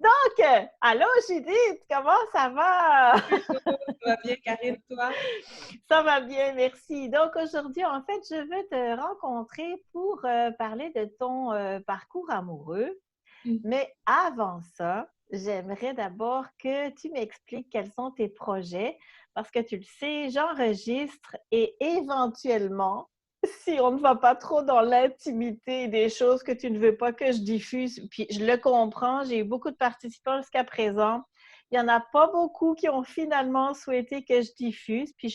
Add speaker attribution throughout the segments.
Speaker 1: Donc, allô Judith, comment ça va?
Speaker 2: Ça va bien, Karine, toi?
Speaker 1: Ça va bien, merci. Donc, aujourd'hui, en fait, je veux te rencontrer pour parler de ton parcours amoureux.
Speaker 2: Mm.
Speaker 1: Mais avant ça, j'aimerais d'abord que tu m'expliques quels sont tes projets, parce que tu le sais, j'enregistre et éventuellement, si on ne va pas trop dans l'intimité des choses que tu ne veux pas que je diffuse, puis je le comprends, j'ai eu beaucoup de participants jusqu'à présent. Il n'y en a pas beaucoup qui ont finalement souhaité que je diffuse, puis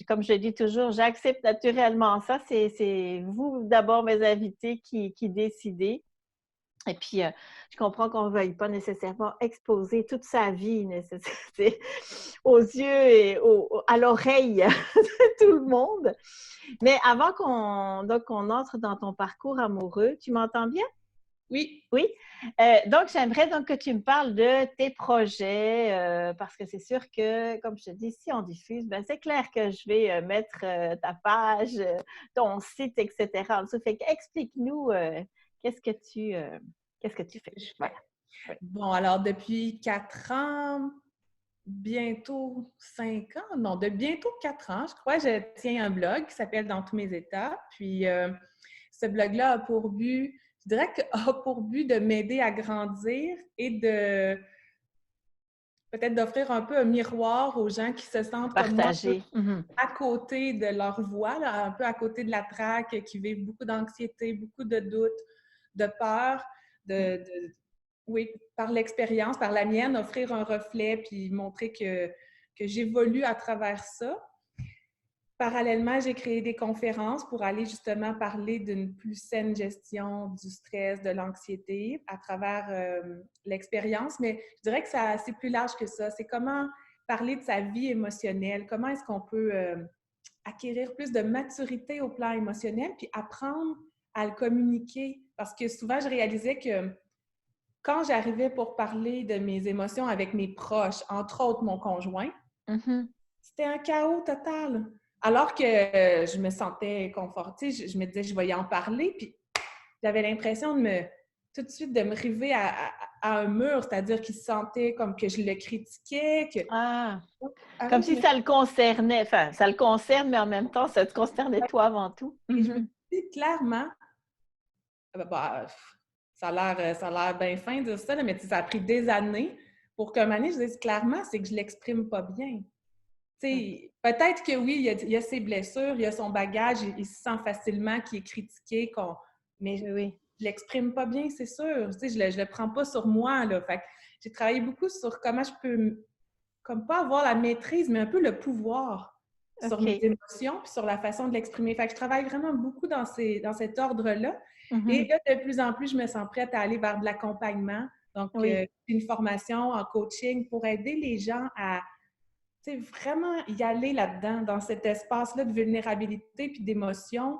Speaker 1: comme je le dis toujours, j'accepte naturellement ça. C'est vous d'abord, mes invités, qui décidez. Et puis, je comprends qu'on ne veuille pas nécessairement exposer toute sa vie aux yeux et à l'oreille de tout le monde. Mais avant qu'on entre dans ton parcours amoureux, tu m'entends bien?
Speaker 2: Oui.
Speaker 1: Oui. Donc, j'aimerais donc que tu me parles de tes projets, parce que c'est sûr que, comme je te dis, si on diffuse, ben, c'est clair que je vais mettre ta page, ton site, etc. en dessous. Fait explique-nous qu'est-ce que tu, euh, qu'est-ce que tu fais.
Speaker 2: Je
Speaker 1: Voilà.
Speaker 2: fais.
Speaker 1: Oui.
Speaker 2: Bon, alors depuis 4 ans, bientôt 5 ans, non, de bientôt 4 ans, je crois, je tiens un blog qui s'appelle Dans tous mes états. Puis ce blog-là a pour but, je dirais que a pour but de m'aider à grandir et de peut-être d'offrir un peu un miroir aux gens qui se sentent comme moi
Speaker 1: Partager. Mm-hmm.
Speaker 2: à côté de leur voie, là, un peu à côté de la traque, qui vivent beaucoup d'anxiété, beaucoup de doutes, de peur, oui, par l'expérience, par la mienne, offrir un reflet puis montrer que j'évolue à travers ça. Parallèlement, j'ai créé des conférences pour aller justement parler d'une plus saine gestion du stress, de l'anxiété à travers l'expérience, mais je dirais que c'est plus large que ça. C'est comment parler de sa vie émotionnelle, comment est-ce qu'on peut acquérir plus de maturité au plan émotionnel, puis apprendre à le communiquer. Parce que souvent, je réalisais que quand j'arrivais pour parler de mes émotions avec mes proches, entre autres mon conjoint,
Speaker 1: Mm-hmm.
Speaker 2: c'était un chaos total. Alors que je me sentais confortée, je me disais, je vais y en parler, puis j'avais l'impression tout de suite de me river à un mur, c'est-à-dire qu'il se sentait comme que je le critiquais, que...
Speaker 1: Ah,
Speaker 2: Ah
Speaker 1: comme
Speaker 2: oui,
Speaker 1: si ça le concernait. Enfin, ça le concerne, mais en même temps, ça te concernait toi avant tout.
Speaker 2: et je me
Speaker 1: Mm-hmm.
Speaker 2: suis dit clairement, bah, ça a l'air bien fin de dire ça, là, mais ça a pris des années pour qu'un moment donné, je dise clairement, c'est que je l'exprime pas bien. Peut-être que oui, il y a ses blessures, il y a son bagage, il se sent facilement qu'il est critiqué, mais
Speaker 1: Oui, oui.
Speaker 2: je l'exprime pas bien, c'est sûr. Je le prends pas sur moi, là. Fait que j'ai travaillé beaucoup sur comment je peux, comme pas avoir la maîtrise, mais un peu le pouvoir sur mes
Speaker 1: OK.
Speaker 2: émotions puis sur la façon de l'exprimer. Fait que je travaille vraiment beaucoup dans cet ordre-là. Et
Speaker 1: Mm-hmm.
Speaker 2: là, de plus en plus, je me sens prête à aller vers de l'accompagnement. Donc,
Speaker 1: Oui.
Speaker 2: une formation en coaching pour aider les gens à vraiment y aller là-dedans, dans cet espace-là de vulnérabilité puis d'émotion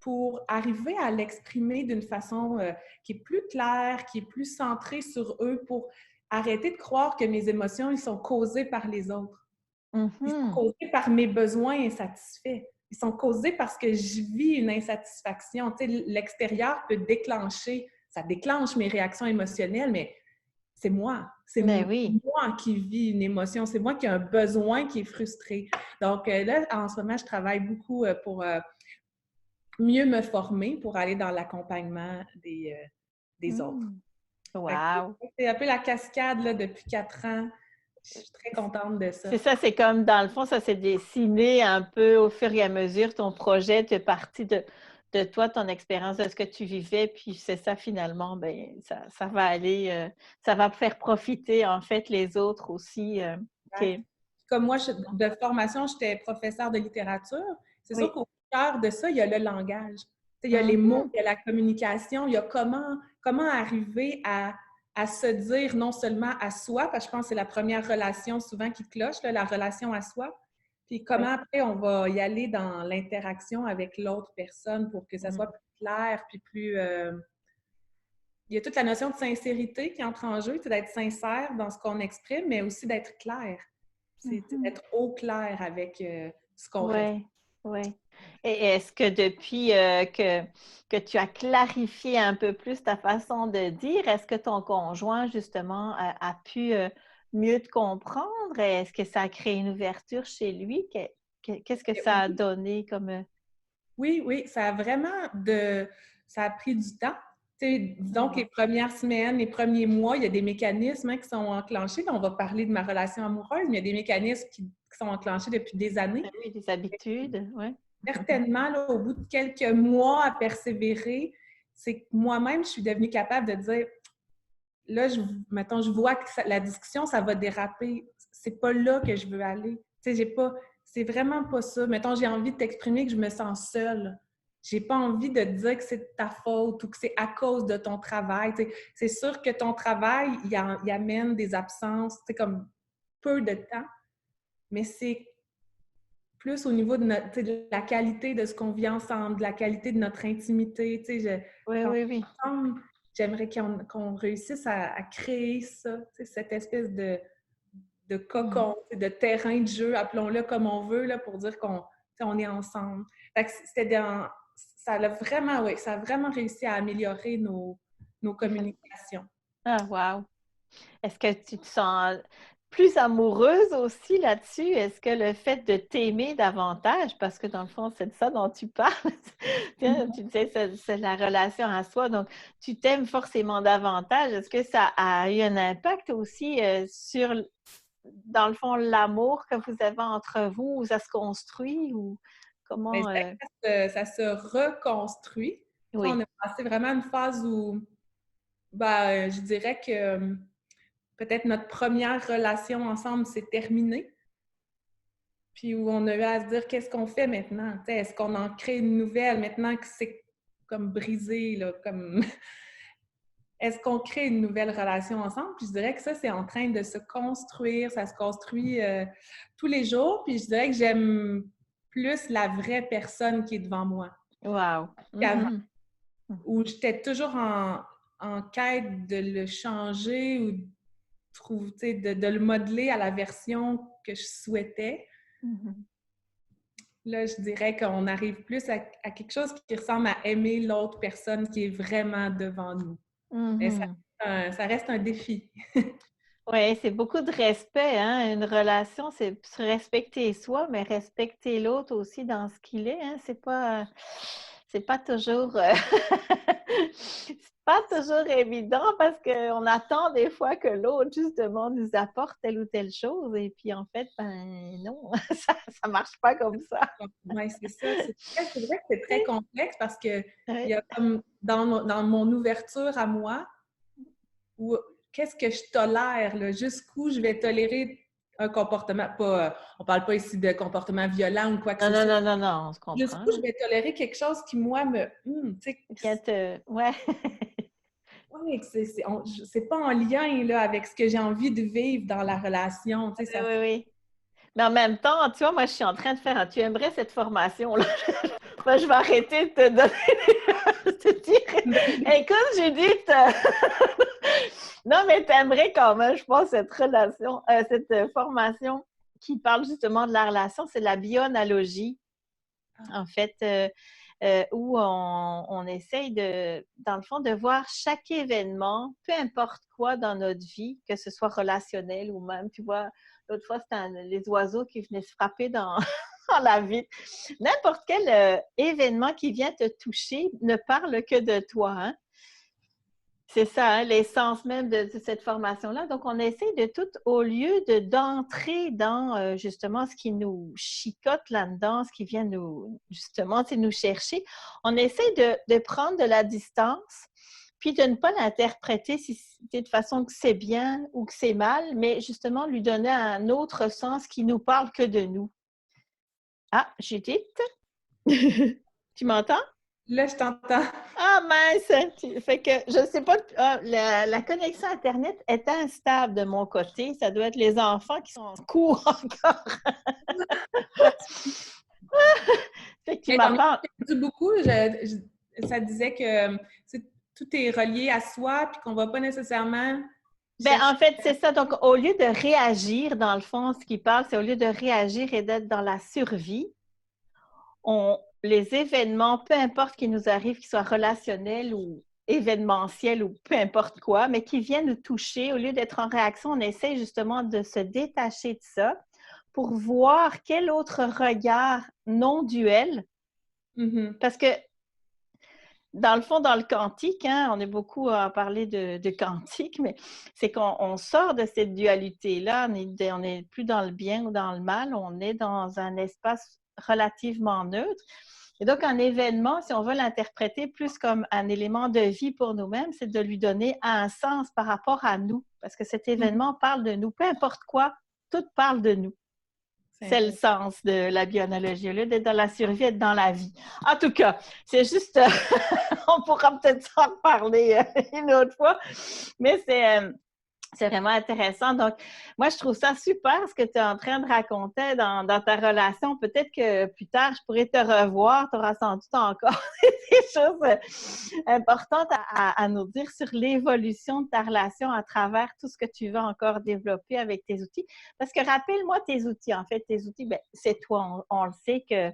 Speaker 2: pour arriver à l'exprimer d'une façon qui est plus claire, qui est plus centrée sur eux, pour arrêter de croire que mes émotions, ils sont causées par les autres. Ils sont
Speaker 1: Mm-hmm.
Speaker 2: causés par mes besoins insatisfaits. Ils sont causés parce que je vis une insatisfaction. L'extérieur peut déclencher, ça déclenche mes réactions émotionnelles, mais c'est moi. C'est
Speaker 1: Ben oui.
Speaker 2: moi qui vis une émotion. C'est moi qui ai un besoin qui est frustré. Donc là, en ce moment, je travaille beaucoup pour mieux me former pour aller dans l'accompagnement des autres.
Speaker 1: Mm. Wow.
Speaker 2: C'est un peu la cascade là, depuis 4 ans. Je suis très contente de
Speaker 1: C'est
Speaker 2: ça.
Speaker 1: ça, c'est comme, dans le fond, ça s'est dessiné un peu au fur et à mesure. Ton projet est parti de toi, ton expérience, de ce que tu vivais, puis c'est ça, finalement, ben, ça va aller, ça va faire profiter, en fait, les autres aussi. OK.
Speaker 2: Exact. Comme moi, de formation, j'étais professeure de littérature. C'est sûr
Speaker 1: Oui.
Speaker 2: qu'au cœur de ça, il y a le langage. Il y a les mots,
Speaker 1: Mhm.
Speaker 2: il y a la communication, il y a comment arriver à se dire non seulement à soi, parce que je pense que c'est la première relation souvent qui cloche, là, la relation à soi, puis comment
Speaker 1: Oui.
Speaker 2: après on va y aller dans l'interaction avec l'autre personne pour que ça soit
Speaker 1: Mm.
Speaker 2: plus clair, puis plus... il y a toute la notion de sincérité qui entre en jeu, c'est d'être sincère dans ce qu'on exprime, mais aussi d'être clair. C'est
Speaker 1: Mhm.
Speaker 2: d'être au clair avec ce qu'on reste.
Speaker 1: Ouais. Oui. Et est-ce que depuis que tu as clarifié un peu plus ta façon de dire, est-ce que ton conjoint, justement, a pu mieux te comprendre? Est-ce que ça a créé une ouverture chez lui? Qu'est-ce que ça a
Speaker 2: Oui,
Speaker 1: donné comme...
Speaker 2: oui, oui, ça a pris du temps. Tu sais, disons que les
Speaker 1: Mhm.
Speaker 2: premières semaines, les premiers mois, il y a des mécanismes qui sont enclenchés. Là, on va parler de ma relation amoureuse, mais il y a des mécanismes qui sont enclenchés depuis des années.
Speaker 1: Ben oui, des habitudes, oui.
Speaker 2: Certainement, là, au bout de quelques mois à persévérer, c'est que moi-même, je suis devenue capable de dire, là, mettons, je vois que la discussion, ça va déraper. C'est pas là que je veux aller. Tu sais, c'est vraiment pas ça. Mettons, j'ai envie de t'exprimer que je me sens seule. J'ai pas envie de te dire que c'est de ta faute ou que c'est à cause de ton travail. Tu sais, c'est sûr que ton travail, il amène des absences, tu sais, comme peu de temps, mais c'est plus au niveau de, tu sais, de la qualité de ce qu'on vit ensemble, de la qualité de notre intimité. Tu sais,
Speaker 1: Oui,
Speaker 2: quand
Speaker 1: oui, oui.
Speaker 2: ensemble, j'aimerais qu'on réussisse à créer ça, tu sais, cette espèce de
Speaker 1: Mhm.
Speaker 2: cocon, de terrain de jeu, appelons-le comme on veut, là, pour dire qu'on on est ensemble. Fait que ça a vraiment réussi à améliorer nos communications.
Speaker 1: Ah, wow. Est-ce que tu te sens plus amoureuse aussi là-dessus? Est-ce que le fait de t'aimer davantage, parce que dans le fond, c'est de ça dont tu parles, tiens, tu disais c'est la relation à soi, donc tu t'aimes forcément davantage. Est-ce que ça a eu un impact aussi sur, dans le fond, l'amour que vous avez entre vous, ou ça se construit, ou
Speaker 2: Ben,
Speaker 1: comment...
Speaker 2: ça se reconstruit. Ça, on
Speaker 1: Oui.
Speaker 2: a passé vraiment une phase où, ben, je dirais que peut-être notre première relation ensemble s'est terminée, puis où on a eu à se dire qu'est-ce qu'on fait maintenant? T'sais, est-ce qu'on en crée une nouvelle maintenant que c'est comme brisé, là, comme est-ce qu'on crée une nouvelle relation ensemble? Puis je dirais que ça, c'est en train de se construire, ça se construit tous les jours, puis je dirais que j'aime plus la vraie personne qui est devant moi
Speaker 1: Wow.
Speaker 2: qu'avant,
Speaker 1: Mhm.
Speaker 2: où j'étais toujours en quête de le changer ou de le modeler à la version que je souhaitais.
Speaker 1: Mhm.
Speaker 2: Là, je dirais qu'on arrive plus à quelque chose qui ressemble à aimer l'autre personne qui est vraiment devant nous. Mais
Speaker 1: Mhm.
Speaker 2: ça reste un défi.
Speaker 1: Oui, c'est beaucoup de respect, hein. Une relation, c'est se respecter soi, mais respecter l'autre aussi dans ce qu'il est, hein. C'est pas toujours, c'est pas toujours évident parce qu'on attend des fois que l'autre, justement, nous apporte telle ou telle chose. Et puis, en fait, ben non, ça marche pas comme ça.
Speaker 2: Oui, c'est ça. C'est vrai que c'est très complexe parce que il
Speaker 1: Oui.
Speaker 2: y a comme dans mon ouverture à moi, où qu'est-ce que je tolère, là, jusqu'où je vais tolérer un comportement, pas, on parle pas ici de comportement violent ou quoi que
Speaker 1: Non,
Speaker 2: ce
Speaker 1: non,
Speaker 2: soit,
Speaker 1: non, non, non, on se
Speaker 2: jusqu'où
Speaker 1: comprend.
Speaker 2: je vais tolérer quelque chose qui, moi, tu
Speaker 1: Viens
Speaker 2: sais,
Speaker 1: te... Ouais.
Speaker 2: oui, c'est pas en lien là, avec ce que j'ai envie de vivre dans la relation. Tu sais,
Speaker 1: Oui, oui, oui. Mais en même temps, tu vois, moi, je suis en train de faire tu aimerais cette formation-là. Ben, je vais arrêter de te donner te dire, écoute, Judith, non, mais tu aimerais quand même, je pense, cette relation, cette formation qui parle justement de la relation, c'est la bioanalogie, en fait, où on essaye de, dans le fond, de voir chaque événement, peu importe quoi dans notre vie, que ce soit relationnel ou même, tu vois, l'autre fois, c'était les oiseaux qui venaient se frapper dans, dans la vitre. N'importe quel événement qui vient te toucher ne parle que de toi, hein? C'est ça, hein, l'essence même de cette formation-là. Donc, on essaie de tout, au lieu d'entrer dans justement ce qui nous chicote là-dedans, ce qui vient nous, justement, nous chercher, on essaie de prendre de la distance, puis de ne pas l'interpréter de façon que c'est bien ou que c'est mal, mais justement lui donner un autre sens qui nous parle que de nous. Ah, Judith, tu m'entends?
Speaker 2: là, je t'entends.
Speaker 1: Ah mince! Fait que je ne sais pas, la connexion Internet est instable de mon côté. Ça doit être les enfants qui sont en cours encore. Fait que tu
Speaker 2: Mais t'en as
Speaker 1: m'entends.
Speaker 2: perdu beaucoup. Ça disait que tout est relié à soi, puis qu'on va pas nécessairement
Speaker 1: Ben,
Speaker 2: chercher.
Speaker 1: en fait, c'est ça. Donc, au lieu de réagir, dans le fond, ce qui parle, c'est au lieu de réagir et d'être dans la survie, les événements, peu importe qui nous arrivent, qu'ils soient relationnels ou événementiels ou peu importe quoi, mais qui viennent nous toucher, au lieu d'être en réaction, on essaie justement de se détacher de ça pour voir quel autre regard non duel. Parce que dans le fond, dans le quantique, hein, on est beaucoup à parler de quantique, mais c'est qu'on sort de cette dualité-là. On n'est plus dans le bien ou dans le mal, on est dans un espace relativement neutre. Et donc, un événement, si on veut l'interpréter plus comme un élément de vie pour nous-mêmes, c'est de lui donner un sens par rapport à nous. Parce que cet événement parle de nous. Peu importe quoi, tout parle de nous. C'est le sens de la bioanalogie, au lieu d'être dans la survie, être dans la vie. En tout cas, c'est juste, on pourra peut-être s'en reparler une autre fois, mais c'est vraiment intéressant. Donc, moi, je trouve ça super ce que tu es en train de raconter dans ta relation. Peut-être que plus tard, je pourrais te revoir. Tu auras sans doute encore des choses importantes à nous dire sur l'évolution de ta relation à travers tout ce que tu vas encore développer avec tes outils. Parce que rappelle-moi tes outils. En fait, tes outils, bien, c'est toi. On le sait que...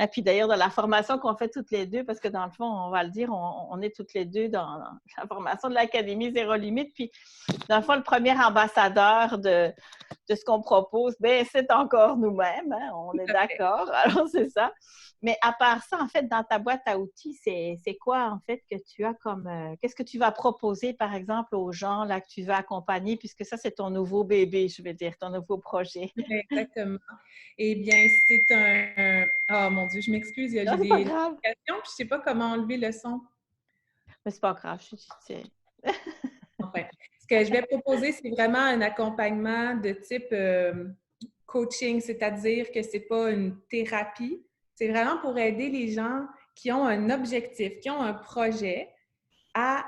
Speaker 1: Et puis d'ailleurs, dans la formation qu'on fait toutes les deux, parce que dans le fond, on va le dire, on est toutes les deux dans la formation de l'Académie Zéro Limite. Puis dans le fond, le premier ambassadeur de ce qu'on propose, bien, c'est encore nous-mêmes, hein, on est d'accord. Alors, c'est ça. Mais à part ça, en fait, dans ta boîte à outils, c'est quoi, en fait, que tu as comme... qu'est-ce que tu vas proposer, par exemple, aux gens là, que tu vas accompagner, puisque ça, c'est ton nouveau bébé, je veux dire, ton nouveau projet.
Speaker 2: Exactement. Eh bien, c'est un... Oh mon Dieu, je m'excuse, j'ai
Speaker 1: Non,
Speaker 2: des
Speaker 1: c'est pas grave.
Speaker 2: notifications, puis je ne sais pas comment enlever le son.
Speaker 1: Mais c'est pas grave, je suis...
Speaker 2: Enfin, ce que je vais proposer, c'est vraiment un accompagnement de type coaching, c'est-à-dire que ce n'est pas une thérapie. C'est vraiment pour aider les gens qui ont un objectif, qui ont un projet à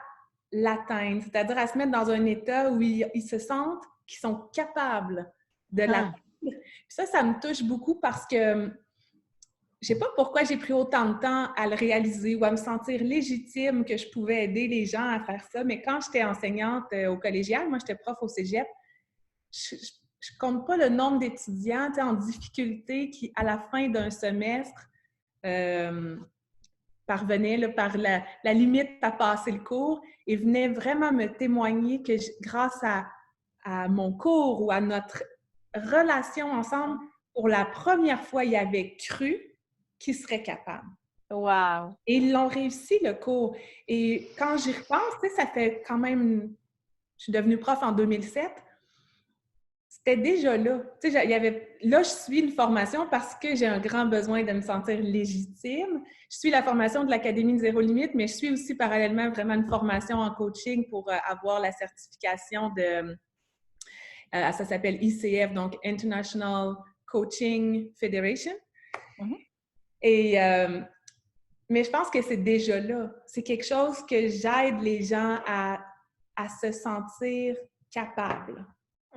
Speaker 2: l'atteindre, c'est-à-dire à se mettre dans un état où ils se sentent qu'ils sont capables de l'atteindre. Puis ça me touche beaucoup parce que je sais pas pourquoi j'ai pris autant de temps à le réaliser ou à me sentir légitime que je pouvais aider les gens à faire ça. Mais quand j'étais enseignante au collégial, moi j'étais prof au cégep, je compte pas le nombre d'étudiants en difficulté qui, à la fin d'un semestre, parvenaient là, par la limite à passer le cours et venaient vraiment me témoigner que grâce à mon cours ou à notre relation ensemble, pour la première fois, ils avaient cru qu'ils seraient capables.
Speaker 1: Wow!
Speaker 2: Et ils l'ont réussi, le cours. Et quand j'y repense, ça fait quand même... Je suis devenue prof en 2007. C'était déjà là. Là, je suis une formation parce que j'ai un grand besoin de me sentir légitime. Je suis la formation de l'Académie Zéro Limite, mais je suis aussi parallèlement vraiment une formation en coaching pour avoir la certification de... ça s'appelle ICF, donc International Coaching Federation. Et... mais je pense que c'est déjà là. C'est quelque chose que j'aide les gens à se sentir capables.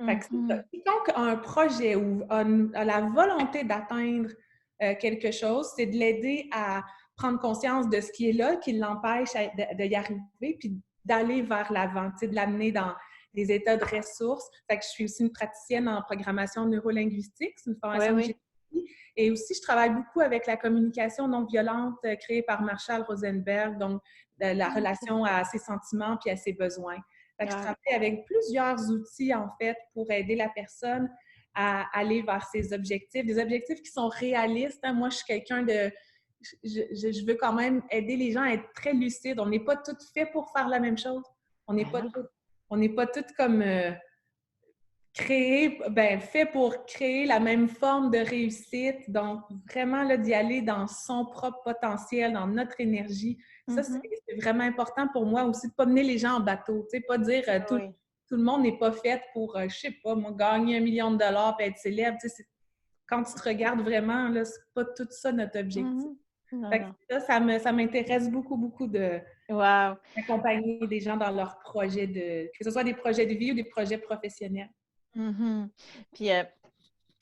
Speaker 2: Fait que quiconque a un projet ou a la volonté d'atteindre quelque chose, c'est de l'aider à prendre conscience de ce qui est là, qui l'empêche d'y arriver, puis d'aller vers l'avant, de l'amener dans des états de ressources. Fait que je suis aussi une praticienne en programmation neurolinguistique, c'est une formation que j'ai fait. Et aussi, je travaille beaucoup avec la communication non violente créée par Marshall Rosenberg, donc la relation à ses sentiments puis à ses besoins. Fait que je travaille avec plusieurs outils, en fait, pour aider la personne à aller vers ses objectifs, des objectifs qui sont réalistes. Hein. Moi, je suis quelqu'un de... Je veux quand même aider les gens à être très lucides. On n'est pas toutes faits pour faire la même chose. On n'est pas toutes comme... fait pour créer la même forme de réussite. Donc, vraiment, là, d'y aller dans son propre potentiel, dans notre énergie. Ça, c'est vraiment important pour moi aussi, de ne pas mener les gens en bateau. Tu sais, pas dire tout le monde n'est pas fait pour, je sais pas, moi, gagner $1 million et être célèbre. Tu sais, quand tu te regardes vraiment, là, c'est pas tout ça notre objectif. Fait que ça m'intéresse beaucoup, beaucoup d'accompagner des gens dans leurs projets, que ce soit des projets de vie ou des projets professionnels.
Speaker 1: Puis,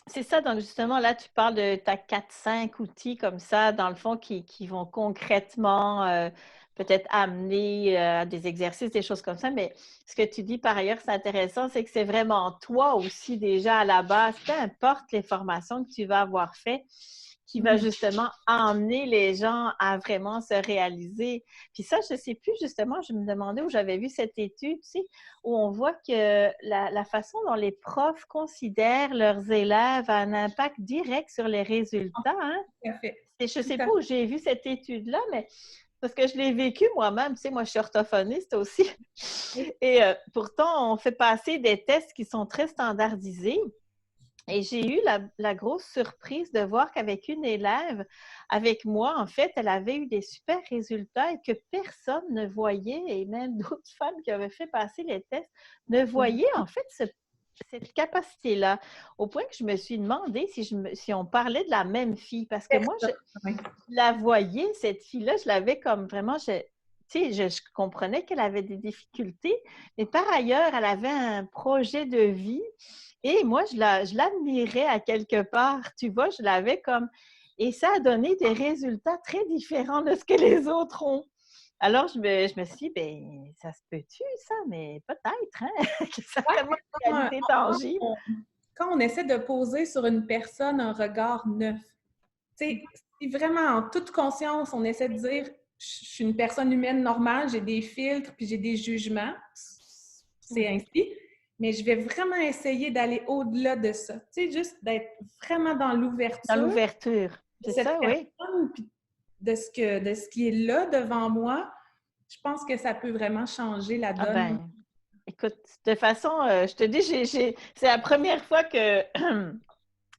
Speaker 1: c'est ça, donc justement, là, tu parles de ta 4-5 outils comme ça, dans le fond, qui vont concrètement peut-être amener à des exercices, des choses comme ça. Mais ce que tu dis par ailleurs, c'est intéressant, c'est que c'est vraiment toi aussi déjà à la base, peu importe les formations que tu vas avoir fait, qui va justement emmener les gens à vraiment se réaliser. Puis ça, je ne sais plus justement, je me demandais où j'avais vu cette étude, tu sais, où on voit que la façon dont les profs considèrent leurs élèves a un impact direct sur les résultats. Hein?
Speaker 2: Tout à fait.
Speaker 1: Je ne
Speaker 2: Tout
Speaker 1: sais
Speaker 2: à
Speaker 1: pas où j'ai vu cette étude-là, mais parce que je l'ai vécu moi-même. Tu sais, moi, je suis orthophoniste aussi.
Speaker 2: fait.
Speaker 1: Et pourtant, on fait passer des tests qui sont très standardisés. Et j'ai eu la grosse surprise de voir qu'avec une élève, avec moi, en fait, elle avait eu des super résultats et que personne ne voyait, et même d'autres femmes qui avaient fait passer les tests, ne voyaient en fait cette capacité-là. Au point que je me suis demandé si on parlait de la même fille, parce que moi, je la voyais, cette fille-là, je l'avais comme vraiment, tu sais, je comprenais qu'elle avait des difficultés, mais par ailleurs, elle avait un projet de vie et moi, je l'admirais à quelque part, tu vois, je l'avais comme... Et ça a donné des résultats très différents de ce que les autres ont. Alors, je me suis dit, ben, ça se peut-tu, ça? Mais peut-être, hein? Que ça a vraiment une réalité tangible.
Speaker 2: Quand on essaie de poser sur une personne un regard neuf, tu sais, si vraiment en toute conscience, on essaie de dire, je suis une personne humaine normale, j'ai des filtres, puis j'ai des jugements, c'est ainsi, mais je vais vraiment essayer d'aller au-delà de ça. Tu sais, juste d'être vraiment dans l'ouverture.
Speaker 1: Dans l'ouverture, c'est ça, oui.
Speaker 2: Puis de ce qui est là devant moi, je pense que ça peut vraiment changer la
Speaker 1: Ah
Speaker 2: donne.
Speaker 1: ben, écoute, de façon, je te dis, c'est la première fois que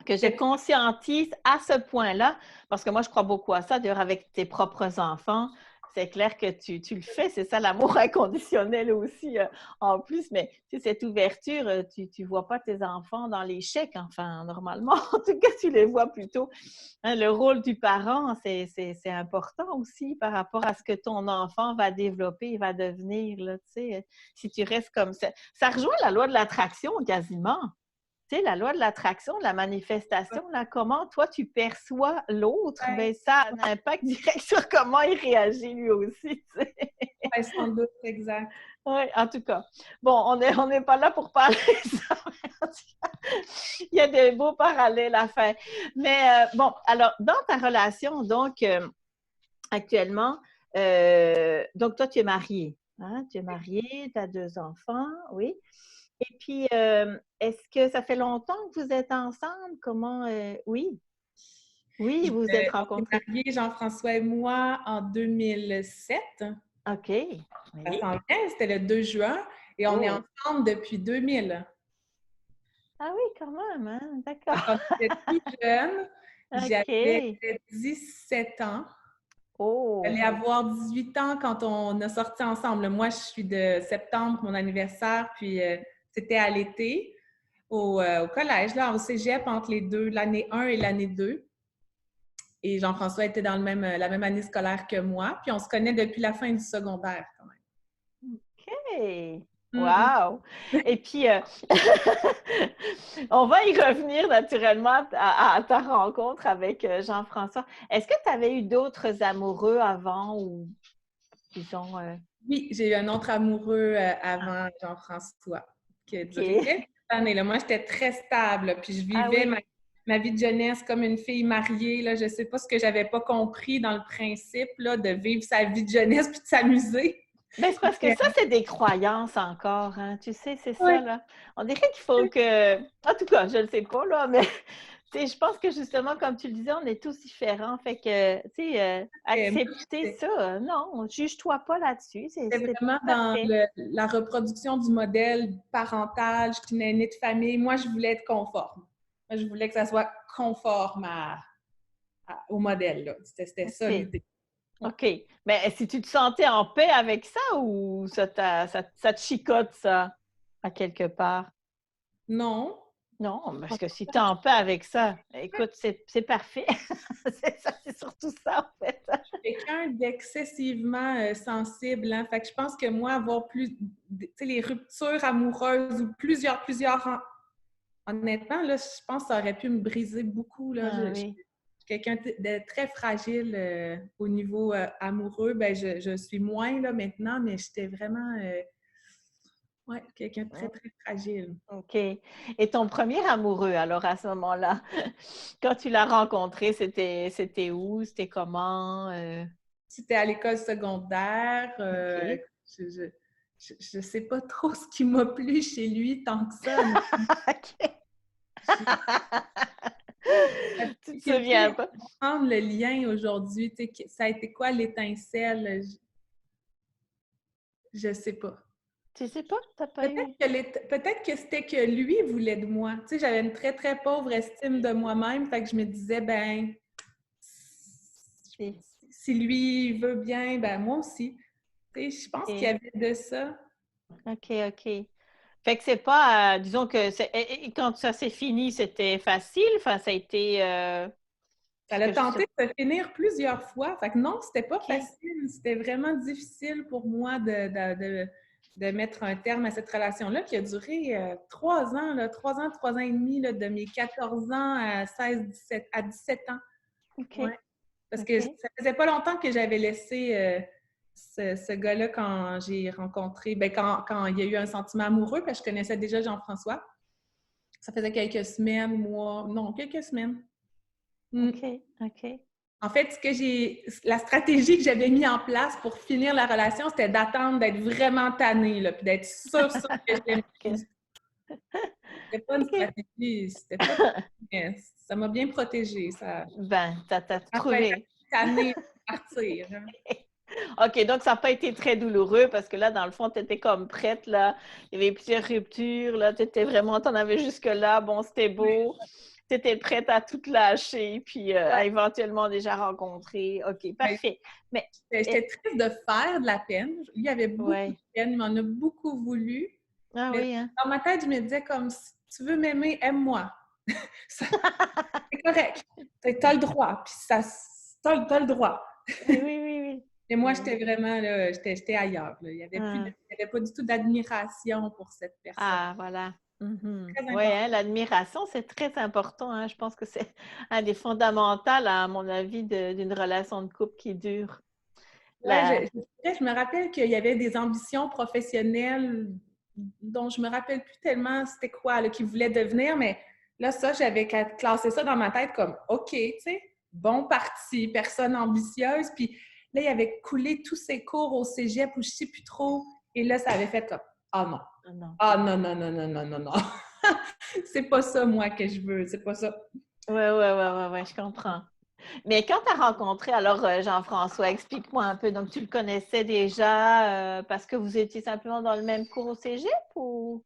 Speaker 1: je conscientise à ce point-là, parce que moi, je crois beaucoup à ça, d'ailleurs, avec tes propres enfants. C'est clair que tu le fais, c'est ça l'amour inconditionnel aussi en plus, mais tu sais, cette ouverture, tu ne vois pas tes enfants dans l'échec, enfin, normalement, en tout cas, tu les vois plutôt. Hein, le rôle du parent, c'est important aussi par rapport à ce que ton enfant va développer, va devenir, là, tu sais, si tu restes comme ça. Ça rejoint la loi de l'attraction quasiment. Tu sais, la loi de l'attraction, de la manifestation, là, comment toi tu perçois l'autre, ben ça a un impact direct sur comment il réagit lui aussi. Tu sais.
Speaker 2: Ouais, sans doute, exact.
Speaker 1: Oui, en tout cas. Bon, on n'est pas là pour parler de ça. Il y a des beaux parallèles à faire. Mais bon, alors, dans ta relation, donc, actuellement, donc toi, tu es mariée. Hein? Tu es mariée, tu as 2 enfants, oui. Et puis, est-ce que ça fait longtemps que vous êtes ensemble? Comment... oui. Oui, vous vous êtes
Speaker 2: On s'est
Speaker 1: rencontrés.
Speaker 2: mariés, Jean-François et moi, en 2007.
Speaker 1: OK.
Speaker 2: Ça
Speaker 1: Oui.
Speaker 2: s'en vient, c'était le 2 juin. Et on est
Speaker 1: Oh.
Speaker 2: ensemble depuis 2000.
Speaker 1: Ah oui, quand même, hein?
Speaker 2: Quand
Speaker 1: D'accord.
Speaker 2: on était tout jeune, j'avais
Speaker 1: OK.
Speaker 2: 17 ans.
Speaker 1: Oh.
Speaker 2: J'allais avoir 18 ans quand on a sorti ensemble. Moi, je suis de septembre, mon anniversaire, puis c'était à l'été, au collège, là, au cégep, entre les deux, l'année 1 et l'année 2. Et Jean-François était dans la même année scolaire que moi, puis on se connaît depuis la fin du secondaire, quand même.
Speaker 1: OK.
Speaker 2: Mm.
Speaker 1: Wow! Et puis, on va y revenir naturellement à ta rencontre avec Jean-François. Est-ce que tu avais eu d'autres amoureux avant ou, disons...
Speaker 2: Oui, j'ai eu un autre amoureux avant Jean-François, qui a duré
Speaker 1: OK.
Speaker 2: quelques années. Là. Moi, j'étais très stable, puis je
Speaker 1: Ah
Speaker 2: vivais
Speaker 1: oui.
Speaker 2: ma vie de jeunesse comme une fille mariée. Là. Je ne sais pas ce que j'avais pas compris dans le principe là, de vivre sa vie de jeunesse puis de s'amuser.
Speaker 1: Ben, c'est parce que ça, c'est des croyances encore, hein. Tu sais, c'est
Speaker 2: Ouais.
Speaker 1: ça, là. On dirait qu'il faut que... En tout cas, je ne le sais pas, là, mais tu sais, je pense que justement, comme tu le disais, on est tous différents. Fait que, tu sais,
Speaker 2: Moi,
Speaker 1: accepter ça, non, juge-toi pas là-dessus.
Speaker 2: j'étais
Speaker 1: C'est
Speaker 2: vraiment dans
Speaker 1: parfait.
Speaker 2: la reproduction du modèle parental. Je suis une aînée de famille. Moi, je voulais être conforme. Moi, je voulais que ça soit conforme au modèle. Là. C'était ça
Speaker 1: OK.
Speaker 2: l'idée. Ouais.
Speaker 1: OK. Mais si tu te sentais en paix avec ça ou ça te chicote, ça, à quelque part?
Speaker 2: Non.
Speaker 1: Non, parce que si tu es en paix avec ça, écoute, c'est parfait. C'est ça, c'est surtout ça, en fait.
Speaker 2: Quelqu'un d'excessivement sensible. Hein? Fait que je pense que moi, avoir plus, tu sais, les ruptures amoureuses ou plusieurs, honnêtement, là, je pense que ça aurait pu me briser beaucoup. Là.
Speaker 1: Ah
Speaker 2: Je suis
Speaker 1: oui.
Speaker 2: quelqu'un de très fragile au niveau amoureux. Ben, je suis moins là maintenant, mais j'étais vraiment Ouais, quelqu'un de très, très fragile.
Speaker 1: OK. Et ton premier amoureux, alors, à ce moment-là, quand tu l'as rencontré, c'était où? C'était comment?
Speaker 2: C'était à l'école secondaire.
Speaker 1: OK.
Speaker 2: Je, je, je sais pas trop ce qui m'a plu chez lui tant que ça.
Speaker 1: OK.
Speaker 2: La
Speaker 1: Tu te
Speaker 2: difficulté
Speaker 1: souviens
Speaker 2: à
Speaker 1: pas?
Speaker 2: comprendre le lien aujourd'hui, tu sais, ça a été quoi l'étincelle? Je sais pas.
Speaker 1: Tu sais pas? T'as pas eu?
Speaker 2: Peut-être que c'était que lui voulait de moi. Tu sais, j'avais une très, très pauvre estime de moi-même, fait que je me disais, ben,
Speaker 1: Si.
Speaker 2: si lui veut bien, ben moi aussi. Tu sais, je pense qu'il y
Speaker 1: OK.
Speaker 2: avait de ça.
Speaker 1: OK, OK. Fait que c'est pas, disons que et quand ça s'est fini, c'était facile? Enfin, ça a été,
Speaker 2: Ça
Speaker 1: parce
Speaker 2: a
Speaker 1: que je suis
Speaker 2: tenté
Speaker 1: sûre.
Speaker 2: de se finir plusieurs fois. Fait que non, c'était pas
Speaker 1: OK.
Speaker 2: facile. C'était vraiment difficile pour moi de mettre un terme à cette relation-là qui a duré 3 ans, là, 3 ans, 3 ans et demi, là, de mes 14 ans à 17 ans.
Speaker 1: OK.
Speaker 2: Ouais. Parce que
Speaker 1: OK.
Speaker 2: ça faisait pas longtemps que j'avais laissé ce gars-là quand j'ai rencontré, ben quand il y a eu un sentiment amoureux, parce que je connaissais déjà Jean-François. Ça faisait quelques semaines, mois, non, quelques semaines. Mm.
Speaker 1: OK. OK.
Speaker 2: En fait, la stratégie que j'avais mis en place pour finir la relation, c'était d'attendre d'être vraiment tannée, là, puis d'être sûre que je l'aimais plus.
Speaker 1: OK.
Speaker 2: C'était pas une
Speaker 1: OK.
Speaker 2: stratégie, c'était pas. Mais ça m'a bien protégée. Ça
Speaker 1: Ben, t'as
Speaker 2: a fallu être
Speaker 1: trouvé.
Speaker 2: tannée pour partir, hein.
Speaker 1: OK, donc ça n'a pas été très douloureux parce que là, dans le fond, tu étais comme prête, là. Il y avait plusieurs ruptures, là. Tu étais vraiment, t'en avais jusque-là. Bon, c'était beau. Tu étais prête à tout lâcher, puis à
Speaker 2: Ouais,
Speaker 1: éventuellement déjà rencontrer. OK,
Speaker 2: ouais.
Speaker 1: parfait. Mais,
Speaker 2: J'étais triste de faire de la peine. Lui avait beaucoup de
Speaker 1: ouais.
Speaker 2: peine, il m'en a beaucoup voulu.
Speaker 1: Ah
Speaker 2: Mais
Speaker 1: oui, hein?
Speaker 2: dans ma tête, je me disais comme si tu veux m'aimer, aime-moi. Ça, c'est correct. T'as le droit. Puis ça, t'as le droit.
Speaker 1: Oui, oui, oui, oui.
Speaker 2: Et moi,
Speaker 1: Oui.
Speaker 2: j'étais vraiment là, j'étais ailleurs, là.
Speaker 1: Ah,
Speaker 2: Il y avait pas du tout d'admiration pour cette personne.
Speaker 1: ah, voilà. Mhm.
Speaker 2: Très
Speaker 1: Oui,
Speaker 2: important.
Speaker 1: hein, l'admiration, c'est très important, hein. Je pense que c'est un des fondamentaux, à mon avis, d'une relation de couple qui dure.
Speaker 2: Ouais,
Speaker 1: La...
Speaker 2: je me rappelle qu'il y avait des ambitions professionnelles dont je me rappelle plus tellement c'était quoi, là, qu'il voulait devenir, mais là, ça, j'avais classé ça dans ma tête comme OK, tu sais, bon parti, personne ambitieuse. Puis là, il avait coulé tous ses cours au cégep ou je sais plus trop. Et là, ça avait fait comme ah non.
Speaker 1: Ah non.
Speaker 2: Ah non, non, non, non, non, non, non. C'est pas ça, moi, que je veux. C'est pas ça.
Speaker 1: Oui, oui, oui, oui, ouais, je comprends. Mais quand tu as rencontré alors Jean-François, explique-moi un peu. Donc, tu le connaissais déjà parce que vous étiez simplement dans le même cours au cégep ou?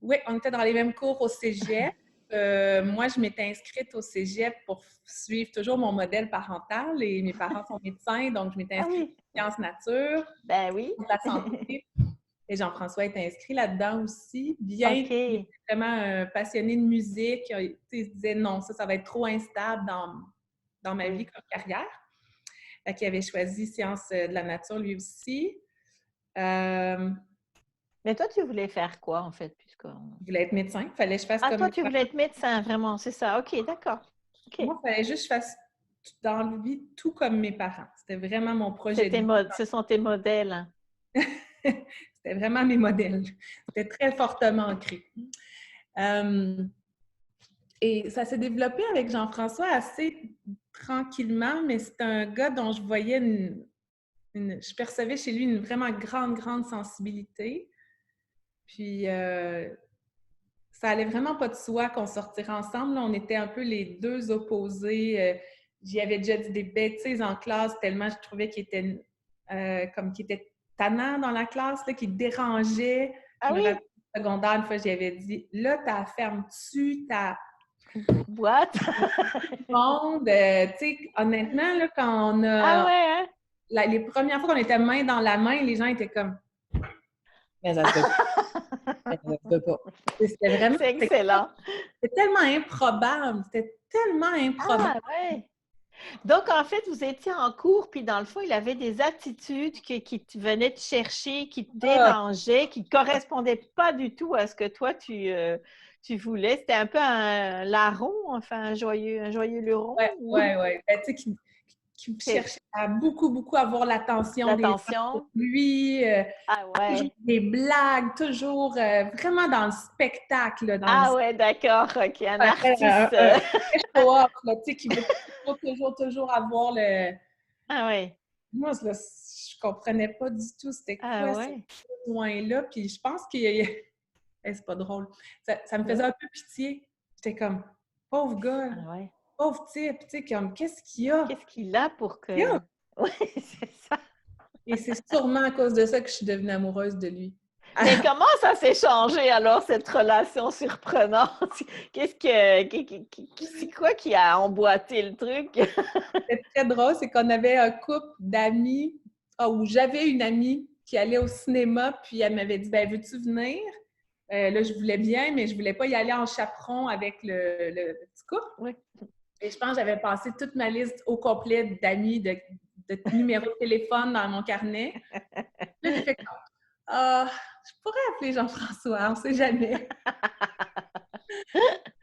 Speaker 2: Oui, on était dans les mêmes cours au cégep. Moi, je m'étais inscrite au cégep pour suivre toujours mon modèle parental et mes parents sont médecins, donc je m'étais
Speaker 1: Ah
Speaker 2: inscrite
Speaker 1: oui,
Speaker 2: en sciences nature,
Speaker 1: ben oui.
Speaker 2: de la santé. Et Jean-François est inscrit là-dedans aussi, bien qu'il
Speaker 1: OK.
Speaker 2: était vraiment passionné de musique. Il se disait non, ça va être trop instable dans ma vie
Speaker 1: Oui.
Speaker 2: comme carrière. Fait qu'il avait choisi sciences de la nature lui aussi. Euh,
Speaker 1: Mais toi, tu voulais faire quoi en fait,
Speaker 2: il voulait être médecin. Il fallait que je fasse
Speaker 1: Ah,
Speaker 2: comme
Speaker 1: toi,
Speaker 2: mes
Speaker 1: tu voulais
Speaker 2: parents.
Speaker 1: être médecin, vraiment, c'est ça. OK, d'accord. OK.
Speaker 2: Moi, il fallait juste que je fasse dans la vie tout comme mes parents. C'était vraiment mon projet de vie.
Speaker 1: Ce sont tes modèles, hein.
Speaker 2: C'était vraiment mes modèles. C'était très fortement ancré. Euh, et ça s'est développé avec Jean-François assez tranquillement, mais c'est un gars dont je voyais je percevais chez lui une vraiment grande, grande sensibilité. Puis, ça allait vraiment pas de soi qu'on sortirait ensemble. Là, on était un peu les deux opposés. J'y avais déjà dit des bêtises en classe tellement je trouvais qu'il était tannant dans la classe, là, qu'il dérangeait.
Speaker 1: Ah
Speaker 2: Je me
Speaker 1: oui?
Speaker 2: rappelle au secondaire, une fois, j'y avais dit là, t'as fermes-tu ta
Speaker 1: Boîte?
Speaker 2: monde? Tu sais, honnêtement, là, quand on
Speaker 1: Ah
Speaker 2: a
Speaker 1: ouais, hein?
Speaker 2: les premières fois qu'on était main dans la main, les gens étaient comme mais ça se peut pas. Ça se peut pas. C'était vraiment
Speaker 1: C'est excellent.
Speaker 2: c'était tellement improbable. C'était tellement improbable.
Speaker 1: Ah ouais. Donc, en fait, vous étiez en cours, puis dans le fond, il avait des attitudes qui te venaient te chercher, qui te
Speaker 2: Ah,
Speaker 1: dérangeaient, qui ne correspondaient pas du tout à ce que toi, tu voulais. C'était un peu un larron, enfin, un joyeux luron.
Speaker 2: ouais, ouais, ouais. Ben, tu sais, qui cherchait à beaucoup avoir l'attention des gens pour
Speaker 1: L'attention.
Speaker 2: lui.
Speaker 1: Ah
Speaker 2: Toujours
Speaker 1: ouais.
Speaker 2: des blagues, toujours vraiment dans le spectacle, là, dans le
Speaker 1: Ah ouais, d'accord. OK, un
Speaker 2: un
Speaker 1: artiste.
Speaker 2: vrai show-off, là, tu sais, qui veut toujours avoir le...
Speaker 1: Ah ouais.
Speaker 2: Moi, là, je comprenais pas du tout c'était
Speaker 1: Ah
Speaker 2: quoi ce
Speaker 1: ouais.
Speaker 2: besoin-là. Puis je pense que c'est pas drôle. Ça me faisait
Speaker 1: Ouais.
Speaker 2: un peu pitié. J'étais comme, pauvre gars,
Speaker 1: Ah ouais.
Speaker 2: pauvre type, tu sais, comme, qu'est-ce qu'il y a?
Speaker 1: Qu'est-ce qu'il a pour
Speaker 2: Il y
Speaker 1: que...
Speaker 2: a?
Speaker 1: Oui, c'est ça.
Speaker 2: Et c'est sûrement à cause de ça que je suis devenue amoureuse de lui.
Speaker 1: Mais comment ça s'est changé alors, cette relation surprenante? C'est quoi qui a emboîté le truc?
Speaker 2: C'était très drôle, c'est qu'on avait un couple d'amis, où j'avais une amie qui allait au cinéma, puis elle m'avait dit, ben veux-tu venir? Là, je voulais bien, mais je voulais pas y aller en chaperon avec le petit couple.
Speaker 1: Oui.
Speaker 2: Et je pense que j'avais passé toute ma liste au complet d'amis, de numéros de téléphone dans mon carnet. Là, j'ai fait comme, ah, je pourrais appeler Jean-François, on sait jamais.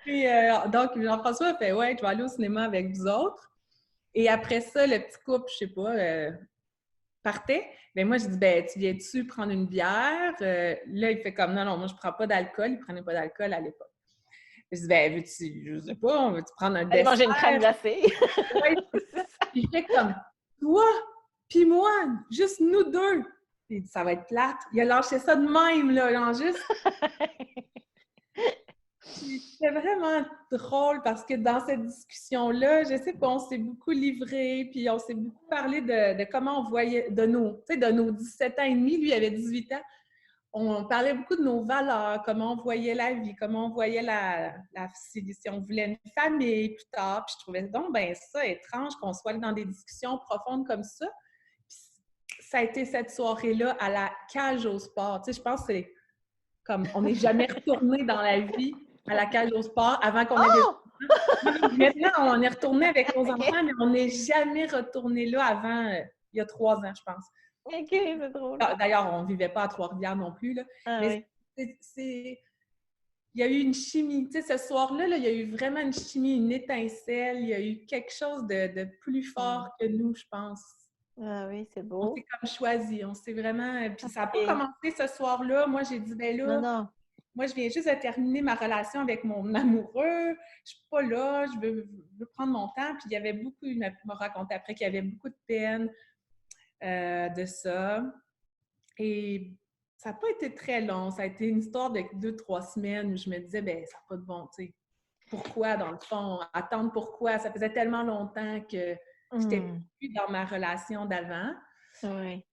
Speaker 2: Puis, donc, Jean-François a fait, ouais, je vais aller au cinéma avec vous autres. Et après ça, le petit couple, je sais pas, partait. Mais moi, j'ai dit, ben, tu viens-tu prendre une bière? Là, il fait comme, non, moi, je prends pas d'alcool. Il prenait pas d'alcool à l'époque. Je dis, ben, veux-tu, je sais pas, on veut-tu prendre un
Speaker 1: Aller
Speaker 2: dessert?
Speaker 1: manger une crème glacée.
Speaker 2: Ouais, c'est ça. Puis il fait comme, toi, puis moi, juste nous deux. Il dit, ça va être plate. Il a lâché ça de même, là, genre juste. C'était vraiment drôle parce que dans cette discussion-là, je sais pas, on s'est beaucoup livré, puis on s'est beaucoup parlé de comment on voyait, de nos 17 ans et demi, lui il avait 18 ans, on parlait beaucoup de nos valeurs, comment on voyait la vie, comment on voyait si on voulait une famille plus tard, puis je trouvais donc ben ça étrange qu'on soit dans des discussions profondes comme ça. Puis ça a été cette soirée-là à la cage au sport. Tu sais, je pense que c'est comme on n'est jamais retourné dans la vie à la cage au sport avant qu'on ait des
Speaker 1: Oh!
Speaker 2: enfants. Maintenant, on est retourné avec nos
Speaker 1: OK.
Speaker 2: enfants, mais on n'est jamais retourné là avant il y a 3 ans, je pense.
Speaker 1: OK, c'est drôle.
Speaker 2: D'ailleurs, on ne vivait pas à Trois-Rivières non plus, là.
Speaker 1: Ah
Speaker 2: Mais
Speaker 1: oui.
Speaker 2: il y a eu une chimie. Tu sais, ce soir-là, là, il y a eu vraiment une chimie, une étincelle. Il y a eu quelque chose de plus fort que nous, je pense.
Speaker 1: Ah oui, c'est
Speaker 2: On s'est
Speaker 1: beau.
Speaker 2: comme choisi. On s'est vraiment... Puis ça n'a pas
Speaker 1: OK.
Speaker 2: commencé ce soir-là. Moi, j'ai dit, ben
Speaker 1: Non,
Speaker 2: là,
Speaker 1: non.
Speaker 2: moi, je viens juste de terminer ma relation avec mon amoureux. Je suis pas là. Je veux prendre mon temps. Puis il y avait beaucoup... Il m'a raconté après qu'il y avait beaucoup de peine de ça. Et ça n'a pas été très long. Ça a été une histoire de 2-3 semaines où je me disais, ben ça n'a pas de bon, tu sais. Pourquoi, dans le fond? Attendre pourquoi? Ça faisait tellement longtemps que j'étais plus dans ma relation d'avant.
Speaker 1: Oui.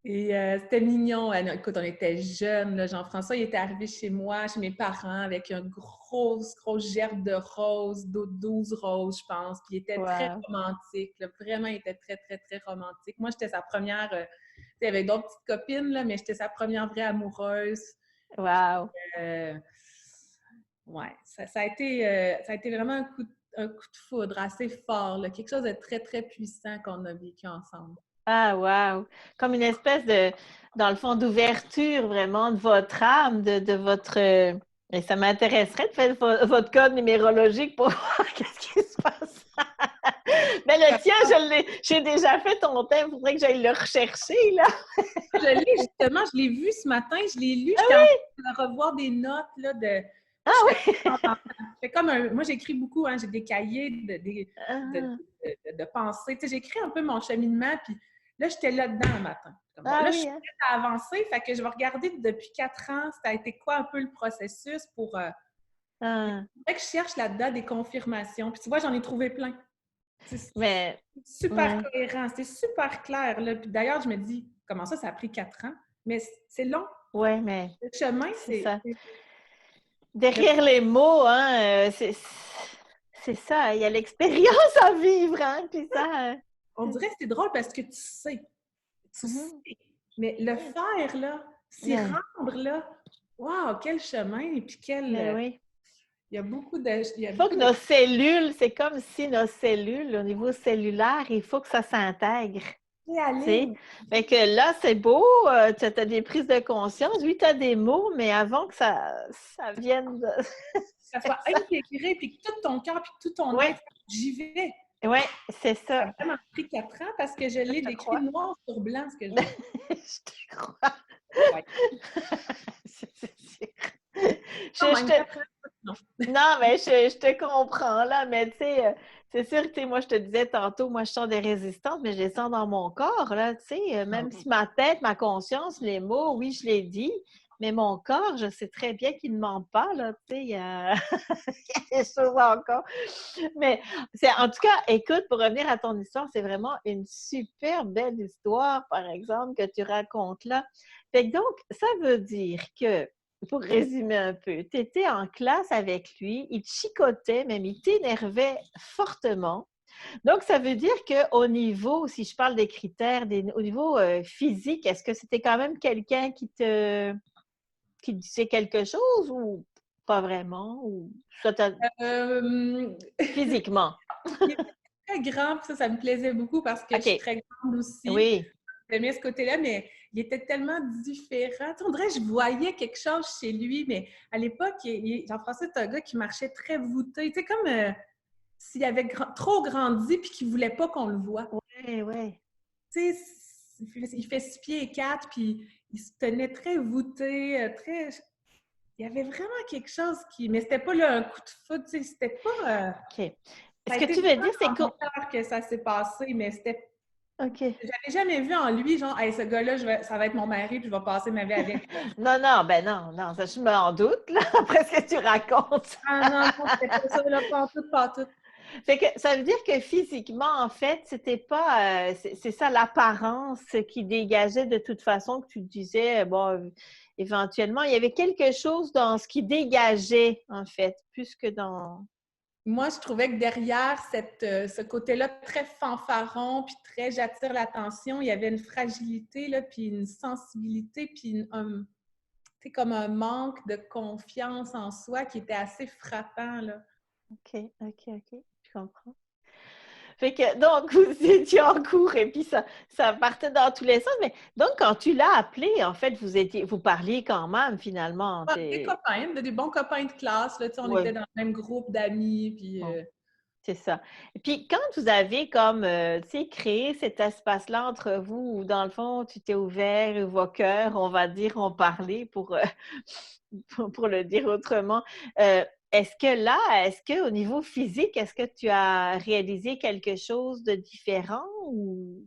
Speaker 2: Et c'était mignon. Écoute, on était jeunes. Là. Jean-François, il était arrivé chez moi, chez mes parents, avec une grosse gerbe de roses, 12 roses, je pense. Puis il était très
Speaker 1: Wow.
Speaker 2: romantique. Là. Vraiment, il était très, très, très romantique. Moi, j'étais sa première... il y avait d'autres petites copines, là, mais j'étais sa première vraie amoureuse.
Speaker 1: Wow.
Speaker 2: Ouais, ça a été vraiment un coup de foudre assez fort, là. Quelque chose de très, très puissant qu'on a vécu ensemble.
Speaker 1: Ah, wow! Comme une espèce de, dans le fond, d'ouverture vraiment de votre âme, de votre... et ça m'intéresserait de faire votre code numérologique pour voir qu'est-ce qui se passe. Mais le tien, j'ai déjà fait ton thème, il faudrait que j'aille le rechercher, là.
Speaker 2: Je l'ai justement, je l'ai vu ce matin, je l'ai lu,
Speaker 1: Ah
Speaker 2: j'étais en
Speaker 1: oui?
Speaker 2: train de revoir des notes, là, de...
Speaker 1: Ah
Speaker 2: Je
Speaker 1: oui?
Speaker 2: fais comme moi, j'écris beaucoup, hein, j'ai des cahiers
Speaker 1: Ah,
Speaker 2: de pensées. Tu sais, j'écris un peu mon cheminement, puis là, j'étais là-dedans le matin. Comme, bon,
Speaker 1: ah
Speaker 2: là, je
Speaker 1: oui,
Speaker 2: suis
Speaker 1: hein?
Speaker 2: prête à avancer, fait que je vais regarder depuis 4 ans, ça a été quoi un peu le processus pour...
Speaker 1: Ah.
Speaker 2: c'est vrai que je cherche là-dedans des confirmations. Puis tu vois, j'en ai trouvé plein. C'est
Speaker 1: Mais,
Speaker 2: super
Speaker 1: ouais.
Speaker 2: cohérent, c'est super clair. Là. Puis d'ailleurs, je me dis, comment ça a pris 4 ans? Mais c'est long.
Speaker 1: Ouais, mais
Speaker 2: Le chemin,
Speaker 1: c'est ça.
Speaker 2: c'est
Speaker 1: Derrière les mots, hein, c'est ça, il y a l'expérience à vivre, hein, puis ça...
Speaker 2: on dirait que c'est drôle parce que tu sais. Tu sais.
Speaker 1: Mhm.
Speaker 2: Mais le faire, là, s'y
Speaker 1: Ouais,
Speaker 2: rendre, là, waouh, quel chemin! Et puis
Speaker 1: mais oui.
Speaker 2: il y a beaucoup de... Il y a
Speaker 1: Il faut
Speaker 2: beaucoup
Speaker 1: que
Speaker 2: de...
Speaker 1: nos cellules, c'est comme si nos cellules, au niveau cellulaire, il faut que ça s'intègre.
Speaker 2: C'est à
Speaker 1: Tu sais?
Speaker 2: ligne.
Speaker 1: Fait que là, c'est beau, tu as des prises de conscience. Oui, tu as des mots, mais avant que ça vienne de...
Speaker 2: Que ça soit
Speaker 1: ça.
Speaker 2: intégré, puis que tout ton cœur, puis que tout ton
Speaker 1: Oui,
Speaker 2: être, j'y vais.
Speaker 1: Ouais, c'est
Speaker 2: Ça
Speaker 1: ça.
Speaker 2: a vraiment pris 4 ans parce que je l'ai
Speaker 1: Je te
Speaker 2: décrit
Speaker 1: crois.
Speaker 2: noir sur blanc, ce que je veux.
Speaker 1: Je te crois.
Speaker 2: Ouais.
Speaker 1: C'est sûr.
Speaker 2: Quand
Speaker 1: Je
Speaker 2: même,
Speaker 1: te
Speaker 2: 4 ans, non.
Speaker 1: Non, mais je te comprends là, mais tu sais, c'est sûr que, tu sais, moi, je te disais tantôt, moi, je sens des résistances, mais je les sens dans mon corps, là, tu sais,
Speaker 2: Ah
Speaker 1: même
Speaker 2: oui.
Speaker 1: si ma tête, ma conscience, les mots, oui, je les dis, mais mon corps, je sais très bien qu'il ne ment pas, là, tu sais, il y a, il y a des choses encore. Mais c'est, en tout cas, écoute, pour revenir à ton histoire, c'est vraiment une super belle histoire, par exemple, que tu racontes là. Fait que donc, ça veut dire que, pour résumer un peu, tu étais en classe avec lui, il te chicotait, même il t'énervait fortement. Donc, ça veut dire qu'au niveau, si je parle des critères, au niveau physique, est-ce que c'était quand même quelqu'un qui te disait quelque chose ou pas vraiment? Ou ça
Speaker 2: Euh,
Speaker 1: physiquement?
Speaker 2: il était très grand, puis ça me plaisait beaucoup parce que je suis
Speaker 1: OK.
Speaker 2: très grande aussi.
Speaker 1: Oui.
Speaker 2: J'aimais ce côté-là, mais il était tellement différent. Tu sais, on dirait que je voyais quelque chose chez lui, mais à l'époque, Jean-François, c'est un gars qui marchait très voûté. Tu sais, comme s'il avait trop grandi puis qu'il ne voulait pas qu'on le voit.
Speaker 1: Oui, oui.
Speaker 2: Tu sais, il fait 6 pieds et 4, puis il se tenait très voûté, très... Il y avait vraiment quelque chose qui... Mais c'était pas là, un coup de foudre, tu sais, c'était pas...
Speaker 1: OK.
Speaker 2: Ça
Speaker 1: Ce
Speaker 2: a
Speaker 1: que
Speaker 2: été
Speaker 1: tu veux
Speaker 2: vraiment
Speaker 1: dire, c'est
Speaker 2: dans
Speaker 1: que...
Speaker 2: mon cœur que ça s'est passé, mais c'était...
Speaker 1: OK.
Speaker 2: J'avais jamais vu en lui, genre, hey, ce gars-là, ça va être mon mari, puis je vais passer ma vie avec.
Speaker 1: Non, non, ben non, non, ça, je m'en doute, là, après ce que tu racontes.
Speaker 2: Ah non, non, c'était pas ça, là, pas tout, pas tout.
Speaker 1: Fait que ça veut dire que physiquement, en fait, c'était pas, c'est ça l'apparence qui dégageait de toute façon que tu disais, bon, éventuellement, il y avait quelque chose dans ce qui dégageait, en fait, plus que dans...
Speaker 2: Moi, je trouvais que derrière ce côté-là très fanfaron, puis très j'attire l'attention, il y avait une fragilité, là, puis une sensibilité, puis tu sais, comme un manque de confiance en soi qui était assez frappant, là.
Speaker 1: OK, OK, OK, je comprends. Fait que, donc, vous étiez en cours et puis ça partait dans tous les sens. Mais donc, quand tu l'as appelé, en fait, vous parliez quand même, finalement.
Speaker 2: Ah, des copains, des bons copains de classe, là, tu sais, on était
Speaker 1: Oui,
Speaker 2: dans le même groupe d'amis, puis...
Speaker 1: bon, c'est ça. Et puis, quand vous avez comme, tu sais, créé cet espace-là entre vous, où dans le fond, tu t'es ouvert, et vos cœurs, on va dire, ont parlé pour le dire autrement. Est-ce qu'au niveau physique, est-ce que tu as réalisé quelque chose de différent ou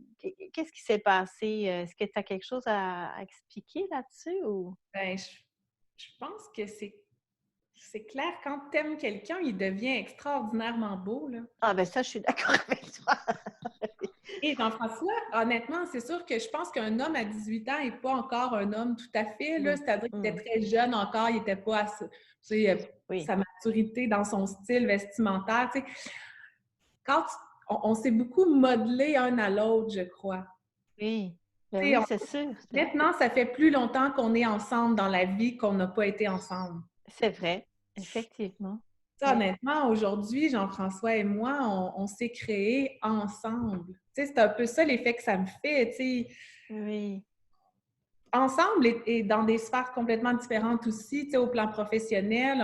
Speaker 1: qu'est-ce qui s'est passé? Est-ce que tu as quelque chose à expliquer là-dessus ou?
Speaker 2: ben, je pense que c'est clair, quand t'aimes quelqu'un, il devient extraordinairement beau, là.
Speaker 1: Ah, ben ça, je suis d'accord avec toi.
Speaker 2: Et Jean-François, honnêtement, c'est sûr que je pense qu'un homme à 18 ans n'est pas encore un homme tout à fait, là.
Speaker 1: Mm,
Speaker 2: C'est-à-dire qu'il était
Speaker 1: mm,
Speaker 2: très jeune encore, il n'était pas à tu sais,
Speaker 1: oui,
Speaker 2: sa maturité dans son style vestimentaire. Tu sais. Quand on s'est beaucoup modelé un à l'autre, je crois.
Speaker 1: oui. Ben
Speaker 2: Tu sais,
Speaker 1: oui, c'est sûr.
Speaker 2: maintenant, ça fait plus longtemps qu'on est ensemble dans la vie qu'on n'a pas été ensemble.
Speaker 1: C'est vrai, effectivement.
Speaker 2: Ça,
Speaker 1: Oui,
Speaker 2: honnêtement, aujourd'hui, Jean-François et moi, on s'est créés ensemble. Tu sais, c'est un peu ça l'effet que ça me fait. Tu sais,
Speaker 1: oui,
Speaker 2: ensemble et dans des sphères complètement différentes aussi, tu sais, au plan professionnel,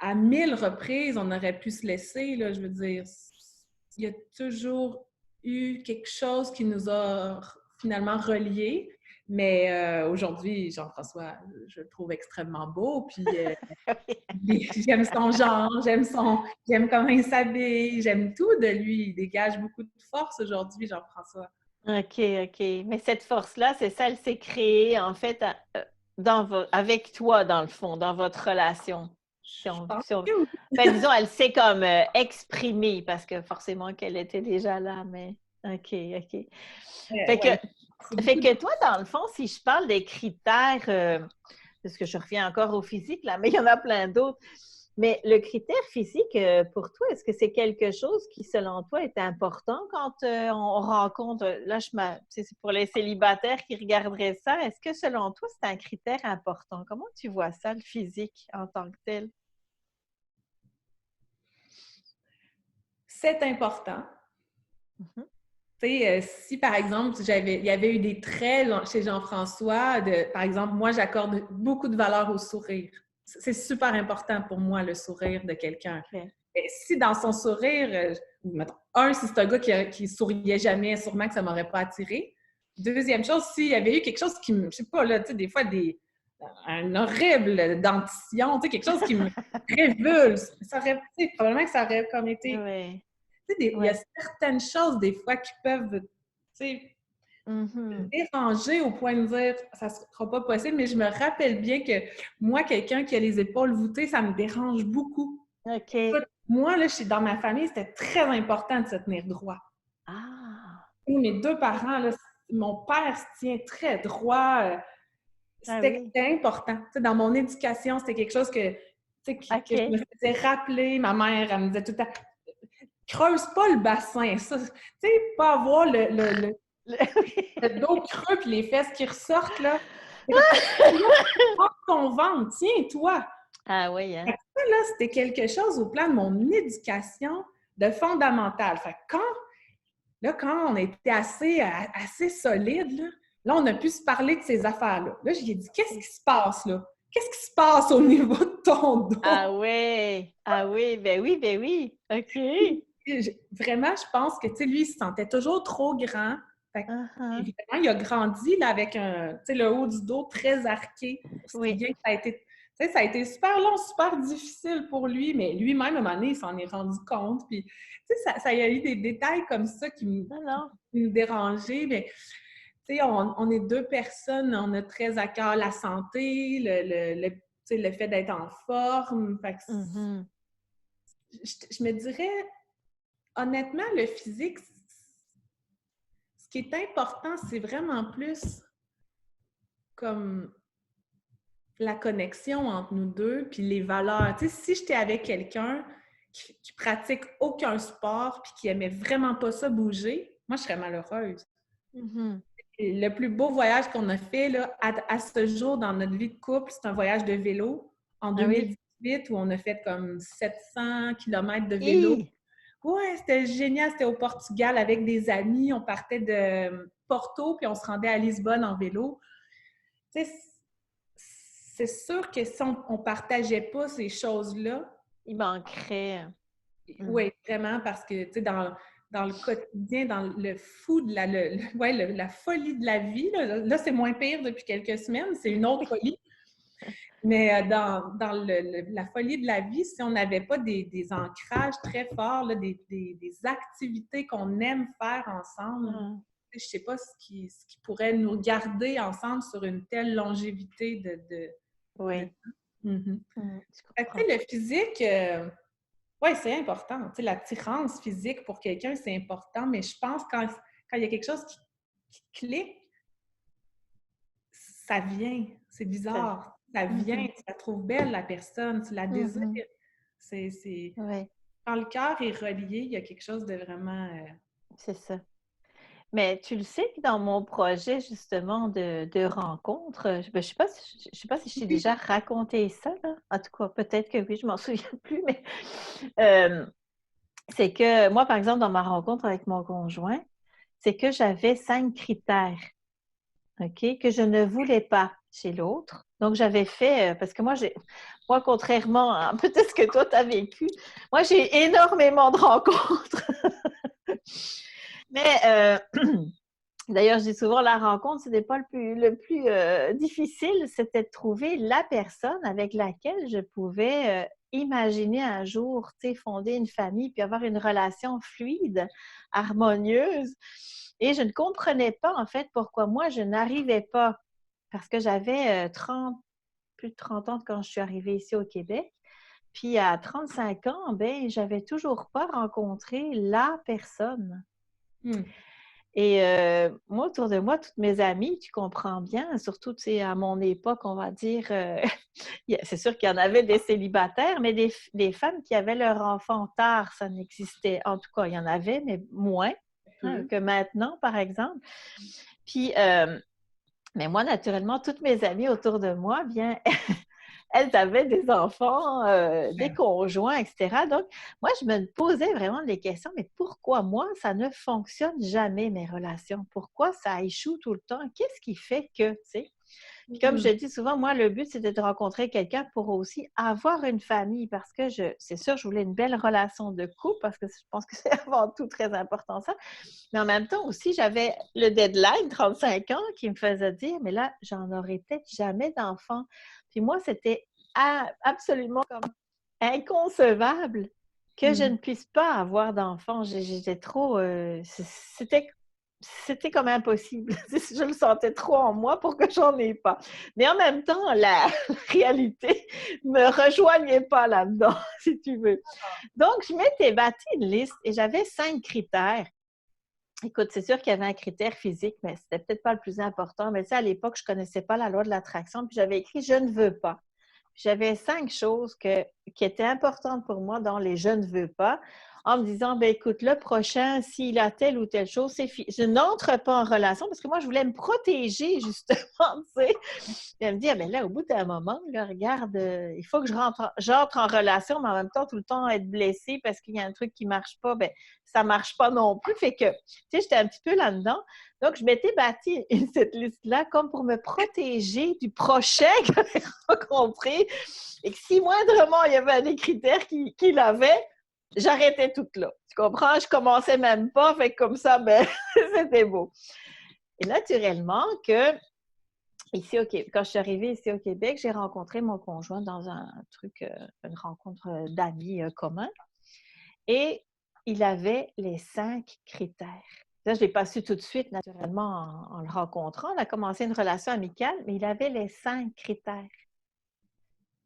Speaker 2: à 1000 reprises, on aurait pu se laisser, là, je veux dire. Il y a toujours eu quelque chose qui nous a finalement reliés. Mais aujourd'hui, Jean-François, je le trouve extrêmement beau. Puis j'aime son genre, j'aime comment il s'habille, j'aime tout de lui. Il dégage beaucoup de force aujourd'hui, Jean-François.
Speaker 1: OK, OK. Mais cette force-là, c'est ça, elle s'est créée en fait avec toi, dans le fond, dans votre relation.
Speaker 2: Je pense que oui.
Speaker 1: Ben, disons, elle s'est comme exprimée parce que forcément qu'elle était déjà là, mais OK, OK. Fait que,
Speaker 2: Ouais, c'est
Speaker 1: fait
Speaker 2: beaucoup de...
Speaker 1: que toi, dans le fond, si je parle des critères, parce que je reviens encore au physique, là, mais il y en a plein d'autres. Mais le critère physique, pour toi, est-ce que c'est quelque chose qui, selon toi, est important quand on rencontre, c'est pour les célibataires qui regarderaient ça, est-ce que selon toi, c'est un critère important? Comment tu vois ça, le physique en tant que tel?
Speaker 2: C'est important.
Speaker 1: Mhm.
Speaker 2: Tu sais, si par exemple, il y avait eu des traits chez Jean-François, par exemple, moi, j'accorde beaucoup de valeur au sourire. C'est super important pour moi, le sourire de quelqu'un.
Speaker 1: OK.
Speaker 2: Et si dans son sourire, mettons, si c'est un gars qui souriait jamais, sûrement que ça m'aurait pas attiré. Deuxième chose, s'il y avait eu quelque chose qui me, je sais pas, là, tu sais, des fois, un horrible dentition, tu sais, quelque chose qui me révulse, ça aurait, tu sais, probablement que ça aurait comme été,
Speaker 1: Oui,
Speaker 2: tu sais, il y a
Speaker 1: oui.
Speaker 2: certaines choses, des fois, qui peuvent, tu sais, me
Speaker 1: Mhm.
Speaker 2: déranger au point de dire, ça sera pas possible, mais je me rappelle bien que moi, quelqu'un qui a les épaules voûtées, ça me dérange beaucoup.
Speaker 1: OK.
Speaker 2: Écoute, moi, là, dans ma famille, c'était très important de se tenir droit.
Speaker 1: Ah!
Speaker 2: Mes deux parents, là, mon père se tient très droit.
Speaker 1: Ah
Speaker 2: C'était
Speaker 1: oui.
Speaker 2: important. Tu sais, dans mon éducation, c'était quelque chose que, tu sais, que je me
Speaker 1: OK.
Speaker 2: faisais rappeler. Ma mère, elle me disait tout le temps, creuse pas le bassin. Ça, tu sais, pas avoir le dos creux puis les fesses qui ressortent, là. C'est comme, prends ton ventre, tiens-toi.
Speaker 1: Ah oui,
Speaker 2: Fait
Speaker 1: hein?
Speaker 2: que ça, là, c'était quelque chose au plan de mon éducation de fondamental. Fait que quand on était assez solide, là, on a pu se parler de ces affaires-là. Là, j'ai dit, qu'est-ce qui se passe, là? Qu'est-ce qui se passe au niveau de ton
Speaker 1: Ah
Speaker 2: dos?
Speaker 1: ouais! Ah oui, ben oui, ben oui. OK.
Speaker 2: Vraiment, je pense que, tu sais, lui, il se sentait toujours trop grand. Fait que,
Speaker 1: Uh-huh.
Speaker 2: évidemment, il a grandi là, avec le haut du dos très arqué. Ce qui
Speaker 1: Oui.
Speaker 2: vient que ça a été super long, super difficile pour lui, mais lui-même, à un moment donné, il s'en est rendu compte. Puis, tu sais, ça y a eu des détails comme ça
Speaker 1: Non, non.
Speaker 2: nous déranger, mais tu sais, on est deux personnes, on a très à cœur la santé, tu sais, le fait d'être en forme. Fait que
Speaker 1: Mhm.
Speaker 2: je me dirais, honnêtement, le physique, ce qui est important, c'est vraiment plus comme la connexion entre nous deux, puis les valeurs. Tu sais, si j'étais avec quelqu'un qui pratique aucun sport, puis qui aimait vraiment pas ça bouger, moi, je serais malheureuse.
Speaker 1: Mhm.
Speaker 2: Le plus beau voyage qu'on a fait là, à ce jour dans notre vie de couple, c'est un voyage de vélo en
Speaker 1: Ah oui.
Speaker 2: 2018 où on a fait comme 700 kilomètres de vélo.
Speaker 1: Hi!
Speaker 2: Ouais, c'était génial. C'était au Portugal avec des amis. On partait de Porto puis on se rendait à Lisbonne en vélo. Tu sais, c'est sûr que si on ne partageait pas ces choses-là,
Speaker 1: Il manquerait. Mhm.
Speaker 2: oui, vraiment, parce que, tu sais, dans le quotidien, dans le fou de ouais, la folie de la vie, là c'est moins pire depuis quelques semaines, c'est une autre folie. Mais dans la folie de la vie, si on n'avait pas des ancrages très forts, là, des activités qu'on aime faire ensemble,
Speaker 1: Mhm.
Speaker 2: je ne sais pas ce qui pourrait nous garder ensemble sur une telle longévité de
Speaker 1: Oui.
Speaker 2: temps. Mhm.
Speaker 1: Je
Speaker 2: Fait que, tu
Speaker 1: comprends.
Speaker 2: sais, le physique, oui, c'est important. Tu sais, l'attirance physique pour quelqu'un, c'est important, mais je pense quand il y a quelque chose qui clique, ça vient. C'est
Speaker 1: Ça-
Speaker 2: bizarre. Ça vient.
Speaker 1: Mhm.
Speaker 2: Tu la trouves belle, la personne. Tu la désires.
Speaker 1: Mhm.
Speaker 2: C'est...
Speaker 1: Oui,
Speaker 2: Quand le cœur est relié, il y a quelque chose de vraiment...
Speaker 1: c'est ça. Mais tu le sais que dans mon projet justement de rencontre, ben, je sais pas si je t'ai déjà raconté ça, là. En tout cas, peut-être que oui, je m'en souviens plus, mais euh, c'est que moi, par exemple, dans ma rencontre avec mon conjoint, c'est que j'avais 5 critères, OK, que je ne voulais pas chez l'autre. Donc, j'avais fait, parce que moi, contrairement à peut-être ce que toi, tu as vécu, moi, j'ai énormément de rencontres. Mais d'ailleurs, je dis souvent, la rencontre, ce n'est pas le plus difficile, c'était de trouver la personne avec laquelle je pouvais imaginer un jour, tu sais, fonder une famille puis avoir une relation fluide, harmonieuse. Et je ne comprenais pas, en fait, pourquoi moi, je n'arrivais pas, parce que j'avais plus de 30 ans quand je suis arrivée ici au Québec. Puis à 35 ans, ben, j'avais toujours pas rencontré la personne.
Speaker 2: hmm.
Speaker 1: Et moi, autour de moi, toutes mes amies, tu comprends bien, surtout tu sais, à mon époque, on va dire, c'est sûr qu'il y en avait des célibataires, mais des femmes qui avaient leur enfant tard, ça n'existait. En tout cas, il y en avait, mais moins hein,
Speaker 2: Peu.
Speaker 1: que maintenant, par exemple. Puis, mais moi, naturellement, toutes mes amies autour de moi, bien, elles avaient des enfants, des conjoints, etc. Donc, moi, je me posais vraiment des questions, mais pourquoi moi, ça ne fonctionne jamais, mes relations? Pourquoi ça échoue tout le temps? Qu'est-ce qui fait que, tu sais? Puis comme je dis souvent, moi, le but, c'était de rencontrer quelqu'un pour aussi avoir une famille parce que c'est sûr, je voulais une belle relation de couple parce que je pense que c'est avant tout très important ça. Mais en même temps aussi, j'avais le deadline, 35 ans, qui me faisait dire, mais là, j'en aurai peut-être jamais d'enfant. Puis moi, c'était absolument comme inconcevable que je ne puisse pas avoir d'enfant. J'étais trop... c'était comme impossible. Je le sentais trop en moi pour que j'en ai pas. Mais en même temps, la réalité me rejoignait pas là-dedans, si tu veux. Donc, je m'étais bâti une liste et j'avais 5 critères. Écoute, c'est sûr qu'il y avait un critère physique, mais c'était peut-être pas le plus important. Mais tu sais, à l'époque, je connaissais pas la loi de l'attraction, puis j'avais écrit « je ne veux pas ». J'avais 5 choses qui étaient importantes pour moi dans les « je ne veux pas », en me disant, ben écoute, le prochain, s'il a telle ou telle chose, je n'entre pas en relation parce que moi, je voulais me protéger, justement, tu sais. Puis elle me dit, ah, ben là, au bout d'un moment, là, regarde, il faut que j'entre en relation, mais en même temps, tout le temps être blessée parce qu'il y a un truc qui ne marche pas, ben ça ne marche pas non plus. Fait que, tu sais, j'étais un petit peu là-dedans. Donc, je m'étais bâtie cette liste-là comme pour me protéger du prochain que j'avais rencontré. Et que si moindrement, il y avait des critères qu'il avait, j'arrêtais tout là. Tu comprends? Je commençais même pas, fait que comme ça, ben, c'était beau. Et naturellement que ici au Québec, quand je suis arrivée ici au Québec, j'ai rencontré mon conjoint dans un truc, une rencontre d'amis communs. Et il avait les 5 critères. Là, je ne l'ai pas su tout de suite, naturellement, en le rencontrant. On a commencé une relation amicale, mais il avait les 5 critères.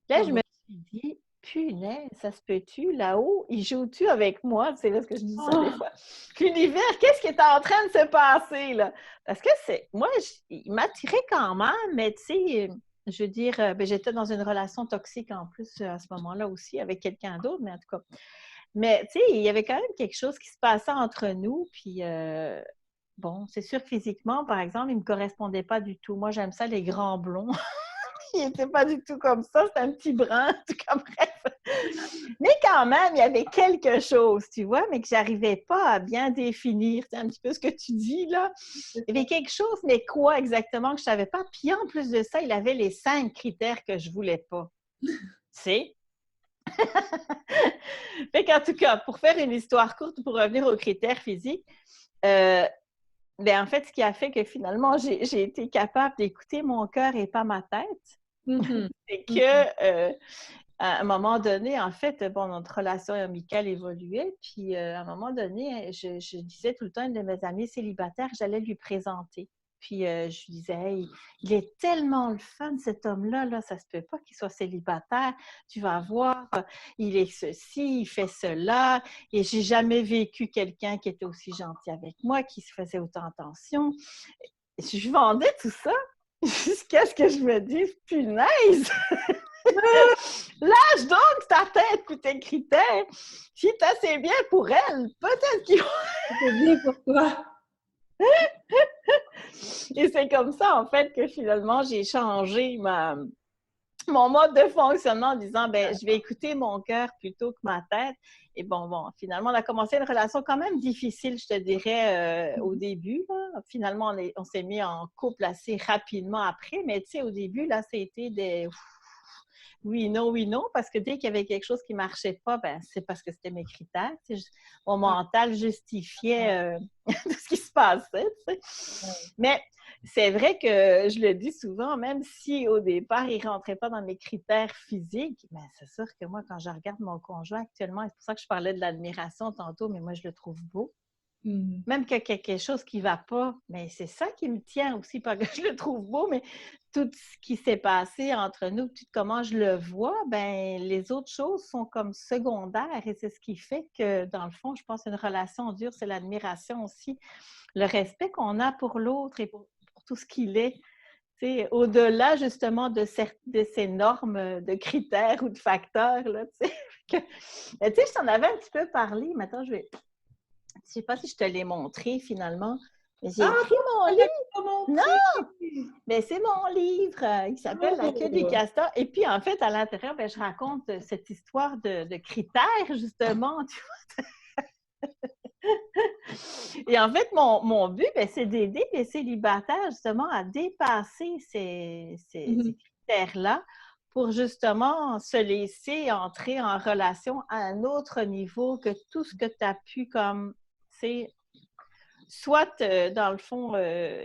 Speaker 1: Là, je me suis dit, punaise, ça se peut-tu là-haut? Il joue-tu avec moi? C'est là ce que je dis ça des fois. L'univers, qu'est-ce qui est en train de se passer là? Parce que moi, il m'attirait quand même, mais tu sais, je veux dire, ben, j'étais dans une relation toxique en plus à ce moment-là aussi avec quelqu'un d'autre, mais en tout cas. Mais tu sais, il y avait quand même quelque chose qui se passait entre nous, puis bon, c'est sûr que physiquement, par exemple, il ne me correspondait pas du tout. Moi, j'aime ça, les grands blonds. Il n'était pas du tout comme ça, c'était un petit brun, en tout cas, bref. Mais quand même, il y avait quelque chose, tu vois, mais que j'arrivais pas à bien définir. C'est un petit peu ce que tu dis, là. Il y avait quelque chose, mais quoi exactement que je savais pas. Puis en plus de ça, il avait les 5 critères que je voulais pas. Tu sais? Fait qu'en tout cas, pour faire une histoire courte, pour revenir aux critères physiques, ben en fait, ce qui a fait que finalement, j'ai été capable d'écouter mon cœur et pas ma tête, c'est que à un moment donné, en fait, bon, notre relation amicale évoluait, puis à un moment donné, je disais tout le temps à une de mes amies célibataires, j'allais lui présenter. Puis je lui disais, hey, il est tellement le fun, cet homme-là, là, ça se peut pas qu'il soit célibataire. Tu vas voir, il est ceci, il fait cela. Et j'ai jamais vécu quelqu'un qui était aussi gentil avec moi, qui se faisait autant attention. Je vendais tout ça jusqu'à ce que je me dise, punaise! Lâche donc ta tête puis tes critères. Si t'es assez bien pour elle, peut-être qu'il va.
Speaker 2: C'est bien pour toi.
Speaker 1: Et c'est comme ça, en fait, que finalement, j'ai changé mon mode de fonctionnement en disant, ben, je vais écouter mon cœur plutôt que ma tête. Et bon, finalement, on a commencé une relation quand même difficile, je te dirais, au début. Là. Finalement, on s'est mis en couple assez rapidement après, mais tu sais, au début, là, c'était des oui, non, parce que dès qu'il y avait quelque chose qui ne marchait pas, ben, c'est parce que c'était mes critères. Mon mental justifiait tout ce qui se passait. Mais c'est vrai que je le dis souvent, même si au départ, il ne rentrait pas dans mes critères physiques, ben, c'est sûr que moi, quand je regarde mon conjoint actuellement, c'est pour ça que je parlais de l'admiration tantôt, mais moi, je le trouve beau. Même qu'il y a quelque chose qui ne va pas, mais c'est ça qui me tient aussi, pas que je le trouve beau, mais tout ce qui s'est passé entre nous, tout comment je le vois, ben les autres choses sont comme secondaires et c'est ce qui fait que, dans le fond, je pense qu'une relation dure, c'est l'admiration aussi, le respect qu'on a pour l'autre et pour tout ce qu'il est. Au-delà justement de ces normes de critères ou de facteurs. Là, mais tu sais, je t'en avais un petit peu parlé. Maintenant, je ne sais pas si je te l'ai montré finalement. Mais j'ai écrit mon livre. Non! Mais c'est mon livre. Il s'appelle La queue des castors. Et puis, en fait, à l'intérieur, ben, je raconte cette histoire de critères, justement. Tu vois? Et en fait, mon but, ben, c'est d'aider les célibataires justement à dépasser ces critères-là pour justement se laisser entrer en relation à un autre niveau que tout ce que tu as pu comme, c'est soit, dans le fond,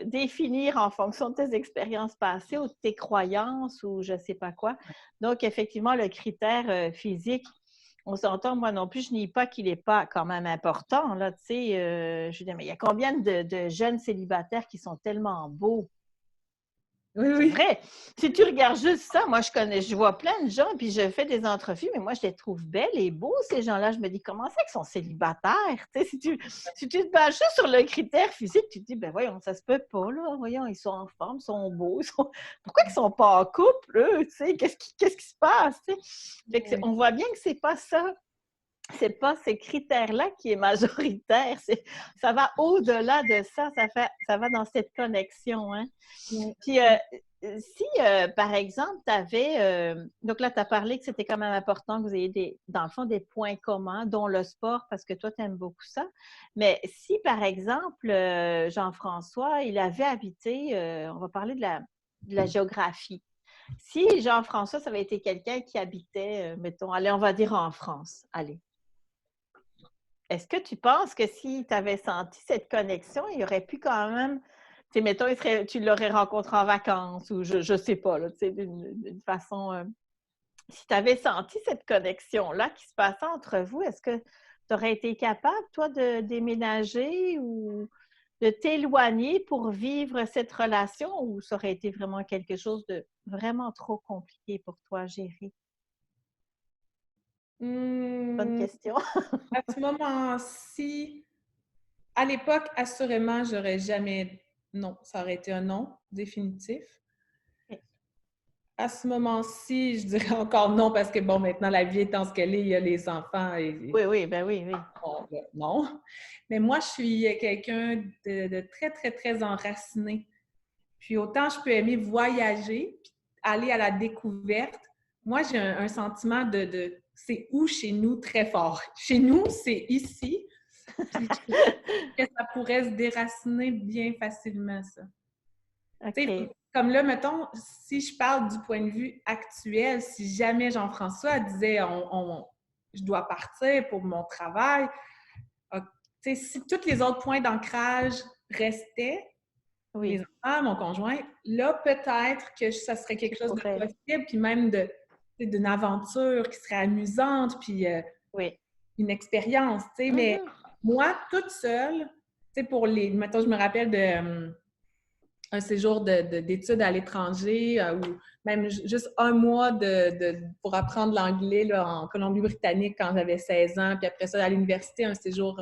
Speaker 1: définir en fonction de tes expériences passées ou de tes croyances ou je ne sais pas quoi. Donc, effectivement, le critère physique, on s'entend, moi non plus, je nie pas qu'il n'est pas quand même important. Là, tu sais, je veux dire, mais il y a combien de jeunes célibataires qui sont tellement beaux?
Speaker 2: Oui,
Speaker 1: C'est
Speaker 2: oui.
Speaker 1: vrai. Si tu regardes juste ça, moi, je vois plein de gens, puis je fais des entrevues, mais moi, je les trouve belles et beaux, ces gens-là. Je me dis, comment c'est qu'ils sont célibataires? Tu sais, si tu te bases juste sur le critère physique, tu te dis, ben voyons, ça se peut pas, là. Voyons, ils sont en forme, ils sont beaux. Pourquoi ils sont pas en couple, eux? Tu sais, qu'est-ce qui se passe? Tu sais? Fait on voit bien que c'est pas ça. C'est pas ces critères-là qui est majoritaire. Ça va au-delà de ça. Ça va dans cette connexion. Hein?
Speaker 2: Oui.
Speaker 1: Puis, si, par exemple, tu avais... donc là, tu as parlé que c'était quand même important que vous ayez, dans le fond, des points communs, dont le sport, parce que toi, tu aimes beaucoup ça. Mais si, par exemple, Jean-François, il avait habité... on va parler de la géographie. Si Jean-François, ça avait été quelqu'un qui habitait, mettons, allez, on va dire en France. Allez. Est-ce que tu penses que si tu avais senti cette connexion, il aurait pu quand même, tu sais, mettons, tu l'aurais rencontré en vacances ou je ne sais pas, là, tu sais, d'une façon, si tu avais senti cette connexion-là qui se passait entre vous, est-ce que tu aurais été capable, toi, de déménager ou de t'éloigner pour vivre cette relation ou ça aurait été vraiment quelque chose de vraiment trop compliqué pour toi à gérer? Bonne
Speaker 2: Hum,
Speaker 1: question.
Speaker 2: à ce moment-ci, à l'époque, assurément, j'aurais jamais... Non, ça aurait été un non définitif. À ce moment-ci, je dirais encore non parce que, bon, maintenant, la vie étant ce qu'elle est, il y a les enfants
Speaker 1: Oui, oui, ben oui, oui.
Speaker 2: bon, non. Mais moi, je suis quelqu'un de très, très, très enraciné. Puis autant je peux aimer voyager, puis aller à la découverte, moi, j'ai un sentiment c'est où chez nous très fort. Chez nous, c'est ici. Puis je trouve que ça pourrait se déraciner bien facilement, ça. Tu sais,
Speaker 1: OK.
Speaker 2: comme là, mettons, si je parle du point de vue actuel, si jamais Jean-François disait je dois partir pour mon travail, tu sais, si tous les autres points d'ancrage restaient, mes
Speaker 1: Oui,
Speaker 2: enfants, mon conjoint, là, peut-être que ça serait
Speaker 1: tu
Speaker 2: quelque chose de
Speaker 1: pourrais.
Speaker 2: possible, puis même d'une aventure qui serait amusante, puis
Speaker 1: Oui.
Speaker 2: une expérience, tu sais. Mais
Speaker 1: Mhm.
Speaker 2: moi, toute seule, tu sais, mettons, je me rappelle de un séjour d'études à l'étranger ou même juste un mois pour apprendre l'anglais là, en Colombie-Britannique quand j'avais 16 ans, puis après ça, à l'université, un séjour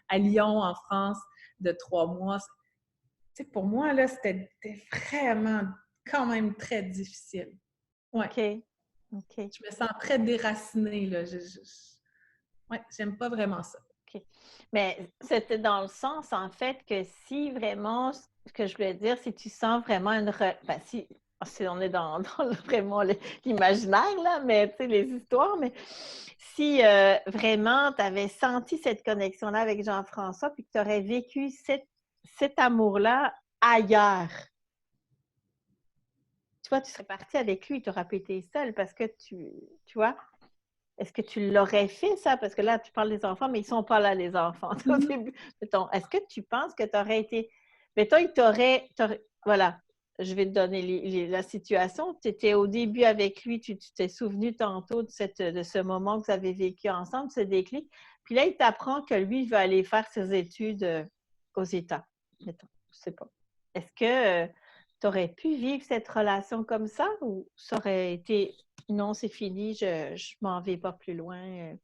Speaker 2: à Lyon, en France, de 3 mois. Tu sais, pour moi, là, c'était vraiment quand même très difficile. Ouais.
Speaker 1: OK. OK.
Speaker 2: Je me sens très déracinée, là. Ouais, j'aime pas vraiment ça.
Speaker 1: OK. Mais c'était dans le sens, en fait, que si vraiment, ce que je voulais dire, si tu sens vraiment ben, si on est dans vraiment l'imaginaire, là, mais tu sais, les histoires, mais si vraiment tu avais senti cette connexion-là avec Jean-François, puis que tu aurais vécu cet amour-là ailleurs, tu vois, tu serais partie avec lui, tu n'aurais pas été seule parce que tu vois, est-ce que tu l'aurais fait, ça? Parce que là, tu parles des enfants, mais ils ne sont pas là, les enfants. Au
Speaker 2: Mhm.
Speaker 1: début, mettons, est-ce que tu penses que tu aurais été... Mettons, voilà, je vais te donner la situation. Tu étais au début avec lui, tu t'es souvenu tantôt de ce moment que vous avez vécu ensemble, ce déclic. Puis là, il t'apprend que lui, il veut aller faire ses études aux États. Mettons, je ne sais pas. Est-ce que tu aurais pu vivre cette relation comme ça ou ça aurait été non, c'est fini, je m'en vais pas plus loin.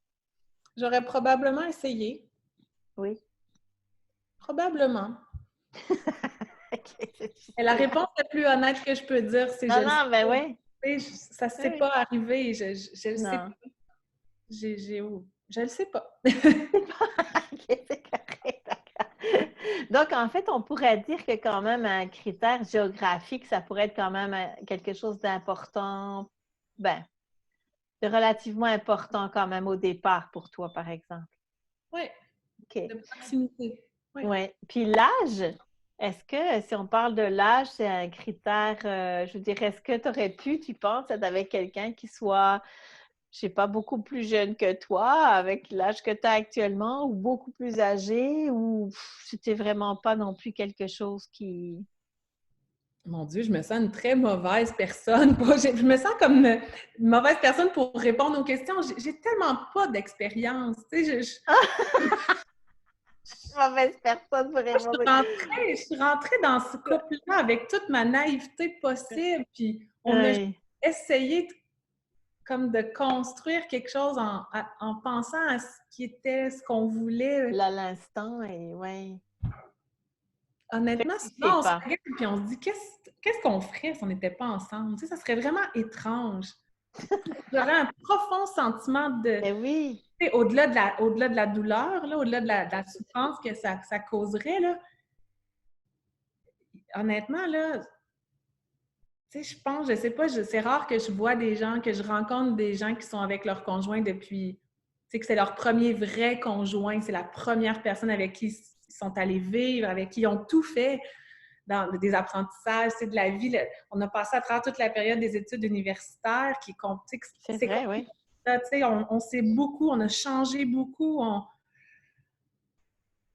Speaker 2: J'aurais probablement essayé.
Speaker 1: Oui.
Speaker 2: Probablement.
Speaker 1: OK, c'est
Speaker 2: Et la
Speaker 1: difficile.
Speaker 2: réponse la plus honnête que je peux dire, c'est je
Speaker 1: Non,
Speaker 2: le sais
Speaker 1: non, ben
Speaker 2: pas.
Speaker 1: oui.
Speaker 2: Tu sais, ça ne s'est
Speaker 1: Oui.
Speaker 2: pas arrivé. Je le sais
Speaker 1: Non.
Speaker 2: pas. Je le sais pas.
Speaker 1: OK, c'est correct, d'accord. Donc, en fait, on pourrait dire que quand même un critère géographique, ça pourrait être quand même quelque chose d'important, ben, de relativement important quand même au départ pour toi, par exemple.
Speaker 2: Oui.
Speaker 1: OK.
Speaker 2: de proximité. Oui.
Speaker 1: Ouais. Puis l'âge, est-ce que si on parle de l'âge, c'est un critère, je veux dire, est-ce que tu aurais pu, tu penses, être avec quelqu'un qui soit, je sais pas, beaucoup plus jeune que toi, avec l'âge que tu as actuellement, ou beaucoup plus âgé, ou c'était vraiment pas non plus quelque chose qui...
Speaker 2: Mon Dieu, je me sens une très mauvaise personne. Je me sens comme une mauvaise personne pour répondre aux questions. J'ai tellement pas d'expérience. Tu sais,
Speaker 1: Mauvaise personne pour répondre.
Speaker 2: je suis rentrée dans ce couple-là avec toute ma naïveté possible. Puis on a
Speaker 1: Oui,
Speaker 2: essayé comme de construire quelque chose en pensant à ce qui était, ce qu'on voulait.
Speaker 1: là, l'instant, et ouais. Fait que
Speaker 2: Honnêtement,
Speaker 1: tu sais
Speaker 2: souvent, on se
Speaker 1: pas.
Speaker 2: regarde et on se dit qu'est-ce qu'on ferait si on n'était pas ensemble? Tu sais, ça serait vraiment étrange. J'aurais un profond sentiment de,
Speaker 1: Mais oui,
Speaker 2: tu sais, au-delà de la douleur, là, au-delà de la souffrance que ça causerait, là, honnêtement, là, tu sais, je pense, je sais pas, c'est rare que je vois des gens, que je rencontre des gens qui sont avec leur conjoint depuis, tu sais, que c'est leur premier vrai conjoint, c'est la première personne avec qui ils sont allés vivre, avec qui ils ont tout fait dans des apprentissages, c'est de la vie. On a passé à travers toute la période des études universitaires qui compte, tu sais,
Speaker 1: c'est vrai, oui.
Speaker 2: tu sais, on sait beaucoup, on a changé beaucoup.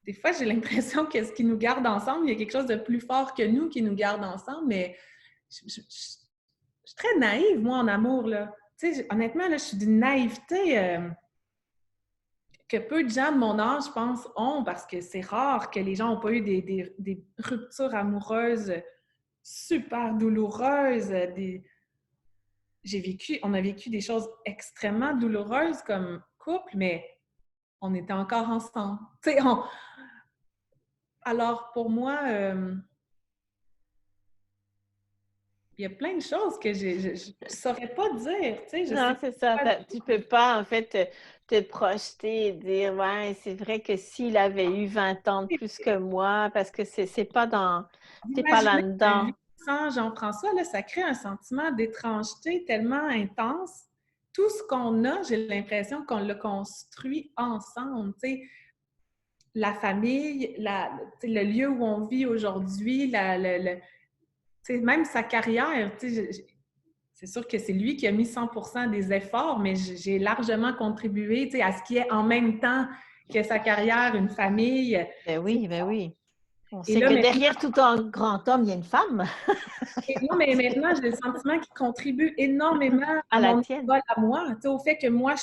Speaker 2: Des fois, j'ai l'impression que ce qui nous garde ensemble, il y a quelque chose de plus fort que nous qui nous garde ensemble, mais je suis très naïve, moi, en amour, là. Tu sais, honnêtement, là, je suis d'une naïveté que peu de gens de mon âge, je pense, ont, parce que c'est rare que les gens n'ont pas eu des ruptures amoureuses super douloureuses. On a vécu des choses extrêmement douloureuses comme couple, mais on était encore ensemble. Tu sais, alors, pour moi, il y a plein de choses que je ne saurais pas dire. Tu sais, je sais
Speaker 1: Non, c'est ça.
Speaker 2: pas.
Speaker 1: Tu peux pas, en fait, te projeter et dire, ouais, c'est vrai que s'il avait eu 20 ans de plus que moi, parce que c'est pas dans, t'es pas
Speaker 2: Imaginer la
Speaker 1: là-dedans.
Speaker 2: vie sans Jean-François, là, ça crée un sentiment d'étrangeté tellement intense. Tout ce qu'on a, j'ai l'impression qu'on l'a construit ensemble. Tu sais, la famille, le lieu où on vit aujourd'hui, même sa carrière. C'est sûr que c'est lui qui a mis 100% des efforts, mais j'ai largement contribué à ce qui est en même temps que sa carrière, une famille.
Speaker 1: Ben oui, ben oui. On
Speaker 2: Et
Speaker 1: sait
Speaker 2: là,
Speaker 1: que
Speaker 2: maintenant,
Speaker 1: derrière tout un grand homme, il y a une femme
Speaker 2: non, mais maintenant, j'ai le sentiment qu'il contribue énormément
Speaker 1: à
Speaker 2: à
Speaker 1: la
Speaker 2: mon
Speaker 1: tienne.
Speaker 2: école à moi, au fait que moi,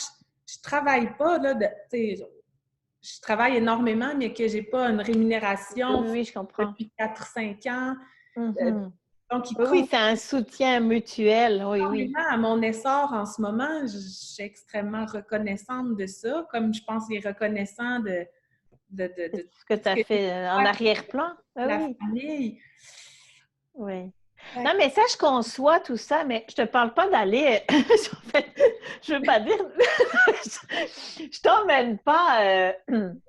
Speaker 2: je travaille pas, là, je travaille énormément, mais que j'ai pas une
Speaker 1: Oui,
Speaker 2: rémunération
Speaker 1: oui, oui, je comprends.
Speaker 2: depuis 4 5 ans. Euh,
Speaker 1: Mhm.
Speaker 2: donc, il
Speaker 1: Oui, oui,
Speaker 2: compte
Speaker 1: c'est un soutien mutuel. Oui, oui.
Speaker 2: énormément à mon essor en ce moment. Je suis extrêmement reconnaissante de ça, comme je pense qu'il est reconnaissant
Speaker 1: C'est
Speaker 2: de
Speaker 1: tout ce que
Speaker 2: tout
Speaker 1: tu
Speaker 2: ce
Speaker 1: as
Speaker 2: que j'ai
Speaker 1: fait en
Speaker 2: fait
Speaker 1: arrière-plan. Ah
Speaker 2: pour la
Speaker 1: oui,
Speaker 2: famille.
Speaker 1: oui.
Speaker 2: Fait
Speaker 1: Non, mais ça, je conçois tout ça, mais je te parle pas d'aller. En fait, je veux pas dire. Je t'emmène pas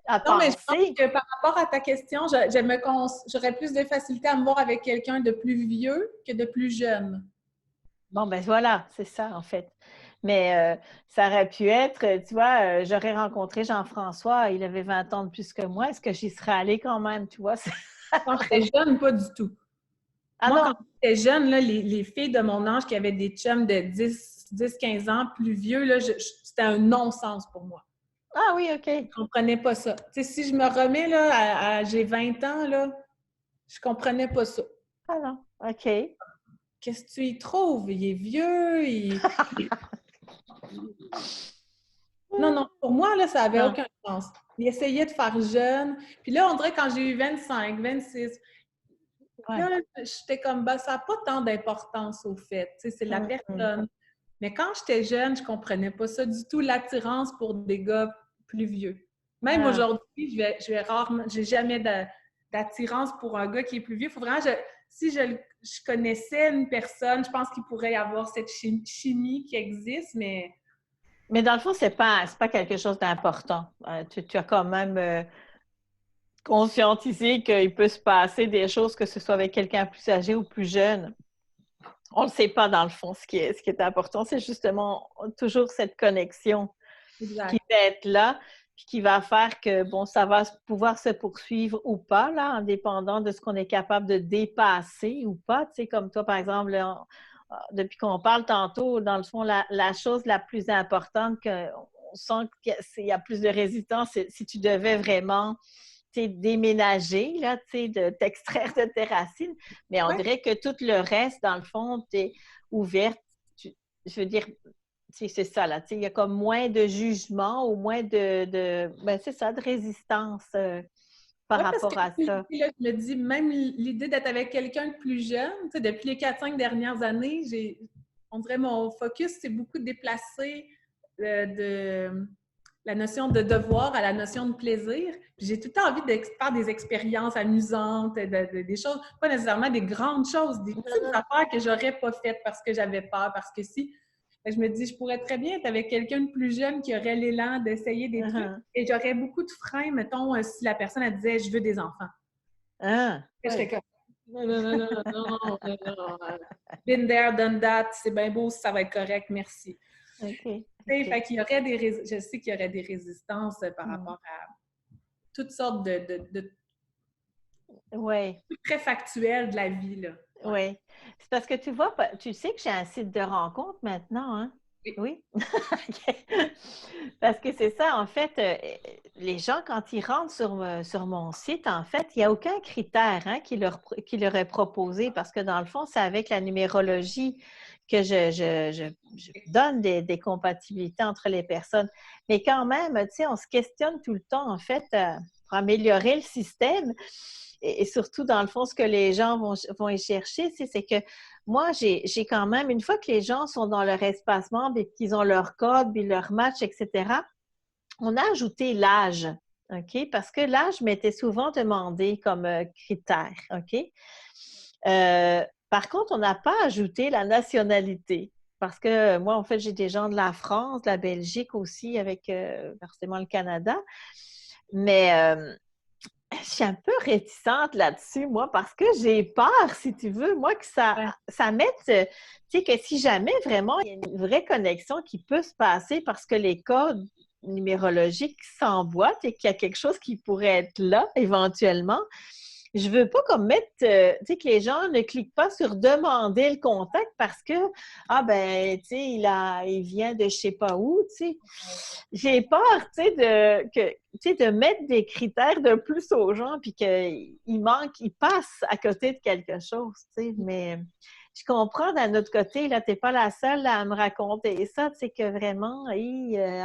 Speaker 1: à
Speaker 2: Non, mais je pense
Speaker 1: penser.
Speaker 2: que par rapport à ta question, j'aurais plus de facilité à me voir avec quelqu'un de plus vieux que de plus jeune.
Speaker 1: Bon, ben voilà, c'est ça, en fait. Mais ça aurait pu être, tu vois, j'aurais rencontré Jean-François, il avait 20 ans de plus que moi. Est-ce que j'y serais allée quand même, tu vois?
Speaker 2: Quand j'étais jeune, pas du tout.
Speaker 1: Ah
Speaker 2: Moi, quand
Speaker 1: non,
Speaker 2: j'étais jeune, là, les filles de mon âge qui avaient des chums de 15 ans plus vieux, là, c'était un non-sens pour moi.
Speaker 1: ah oui, OK.
Speaker 2: Je comprenais pas ça. Tu sais, si je me remets là, j'ai 20 ans, là, je comprenais pas ça.
Speaker 1: Ah non, OK.
Speaker 2: Qu'est-ce que tu y trouves? Il est vieux, Non, non, pour moi, là, ça avait
Speaker 1: Non,
Speaker 2: aucun sens. Il essayait de faire jeune. Puis là, on dirait quand j'ai eu 25, 26,
Speaker 1: ouais.
Speaker 2: là, j'étais comme, ben, ça n'a pas tant d'importance au fait. Tu sais, c'est la
Speaker 1: Mhm.
Speaker 2: personne. Mais quand j'étais jeune, je comprenais pas ça du tout, l'attirance pour des gars plus vieux. Même
Speaker 1: Ah,
Speaker 2: aujourd'hui, je vais rarement, j'ai jamais d'attirance pour un gars qui est plus vieux. Faut vraiment, si je connaissais une personne, je pense qu'il pourrait y avoir cette chimie qui existe, mais
Speaker 1: mais dans le fond, c'est pas quelque chose d'important. Tu as quand même conscientisé qu'il peut se passer des choses, que ce soit avec quelqu'un plus âgé ou plus jeune. On ne le sait pas dans le fond. Ce qui est important, c'est justement toujours cette connexion qui
Speaker 2: exact.
Speaker 1: va être là. puis qui va faire que, bon, ça va pouvoir se poursuivre ou pas, là, en dépendant de ce qu'on est capable de dépasser ou pas. Tu sais, comme toi, par exemple, là, depuis qu'on parle tantôt, dans le fond, la chose la plus importante qu'on sent qu'il y a plus de résistance, c'est si tu devais vraiment déménager, là, de t'extraire de tes racines. Mais on
Speaker 2: Ouais.
Speaker 1: dirait que tout le reste, dans le fond, tu es ouverte. Je veux dire, c'est ça, là. Il y a comme moins de jugement ou moins ben, c'est ça, de résistance par
Speaker 2: Oui, parce que
Speaker 1: rapport à ça.
Speaker 2: là, je me dis, même l'idée d'être avec quelqu'un de plus jeune, depuis les 4-5 dernières années, on dirait mon focus s'est beaucoup déplacé de la notion de devoir à la notion de plaisir. Puis j'ai tout le temps envie de faire des expériences amusantes, des choses, pas nécessairement des grandes choses, des petites affaires que j'aurais pas faites parce que j'avais peur, parce que si. Je me dis, je pourrais très bien être avec quelqu'un de plus jeune qui aurait l'élan d'essayer des trucs et j'aurais beaucoup de freins, mettons, si la personne elle disait, je veux des enfants. Et j'étais comme, non, non, non, non, non, non, non. Been there, done that, c'est bien beau, ça va être correct, merci.
Speaker 1: OK.
Speaker 2: Fait qu'il y aurait je sais qu'il y aurait des résistances par rapport à toutes sortes de
Speaker 1: Oui.
Speaker 2: très factuels de la vie, là. Ouais.
Speaker 1: Oui. C'est parce que tu vois, tu sais que j'ai un site de rencontre maintenant, hein?
Speaker 2: Oui.
Speaker 1: Oui? Parce que c'est ça, en fait, les gens, quand ils rentrent sur mon site, en fait, il n'y a aucun critère hein, qui leur est proposé parce que dans le fond, c'est avec la numérologie que je donne des compatibilités entre les personnes. Mais quand même, tu sais, on se questionne tout le temps, en fait, pour améliorer le système. Et surtout, dans le fond, ce que les gens vont y chercher, c'est que moi, j'ai quand même, une fois que les gens sont dans leur espace membre et qu'ils ont leur code, puis leur match, etc., on a ajouté l'âge, OK? Parce que l'âge m'était souvent demandé comme critère, OK? Par contre, on n'a pas ajouté la nationalité. Parce que moi, en fait, j'ai des gens de la France, de la Belgique aussi, avec forcément le Canada. Mais je suis un peu réticente là-dessus, moi, parce que j'ai peur, si tu veux, moi, que ça mette, tu sais, que si jamais vraiment il y a une vraie connexion qui peut se passer parce que les codes numérologiques s'emboîtent et qu'il y a quelque chose qui pourrait être là éventuellement, je veux pas comme mettre, tu sais, que les gens ne cliquent pas sur demander le contact parce que, ah ben, tu sais, il vient de je sais pas où, tu sais. J'ai peur, tu sais, de mettre des critères de plus aux gens puis qu'ils ils passent à côté de quelque chose, tu sais. Mais je comprends d'un autre côté, là, t'es pas la seule à me raconter ça, tu sais, que vraiment,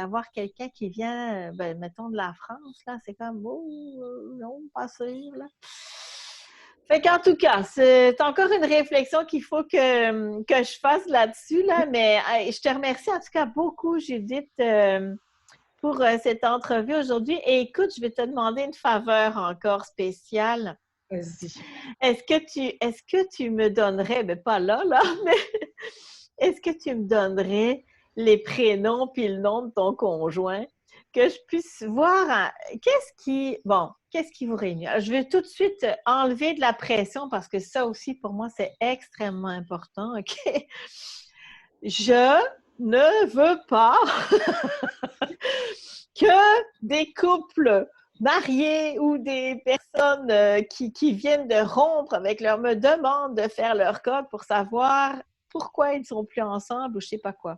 Speaker 1: avoir quelqu'un qui vient, ben, mettons, de la France, là, c'est comme, oh, non, pas sûr, là. Fait qu'en tout cas, c'est encore une réflexion qu'il faut que je fasse là-dessus, là, mais je te remercie en tout cas beaucoup, Judith, pour cette entrevue aujourd'hui. Et écoute, je vais te demander une faveur encore spéciale.
Speaker 2: Vas-y.
Speaker 1: Est-ce que tu me donnerais, mais pas là, mais est-ce que tu me donnerais les prénoms puis le nom de ton conjoint, que je puisse voir qu'est-ce qui vous réunit? Je vais tout de suite enlever de la pression parce que ça aussi, pour moi, c'est extrêmement important, OK? Je ne veux pas que des couples mariés ou des personnes qui viennent de rompre avec leur me demandent de faire leur code pour savoir pourquoi ils ne sont plus ensemble ou je ne sais pas quoi.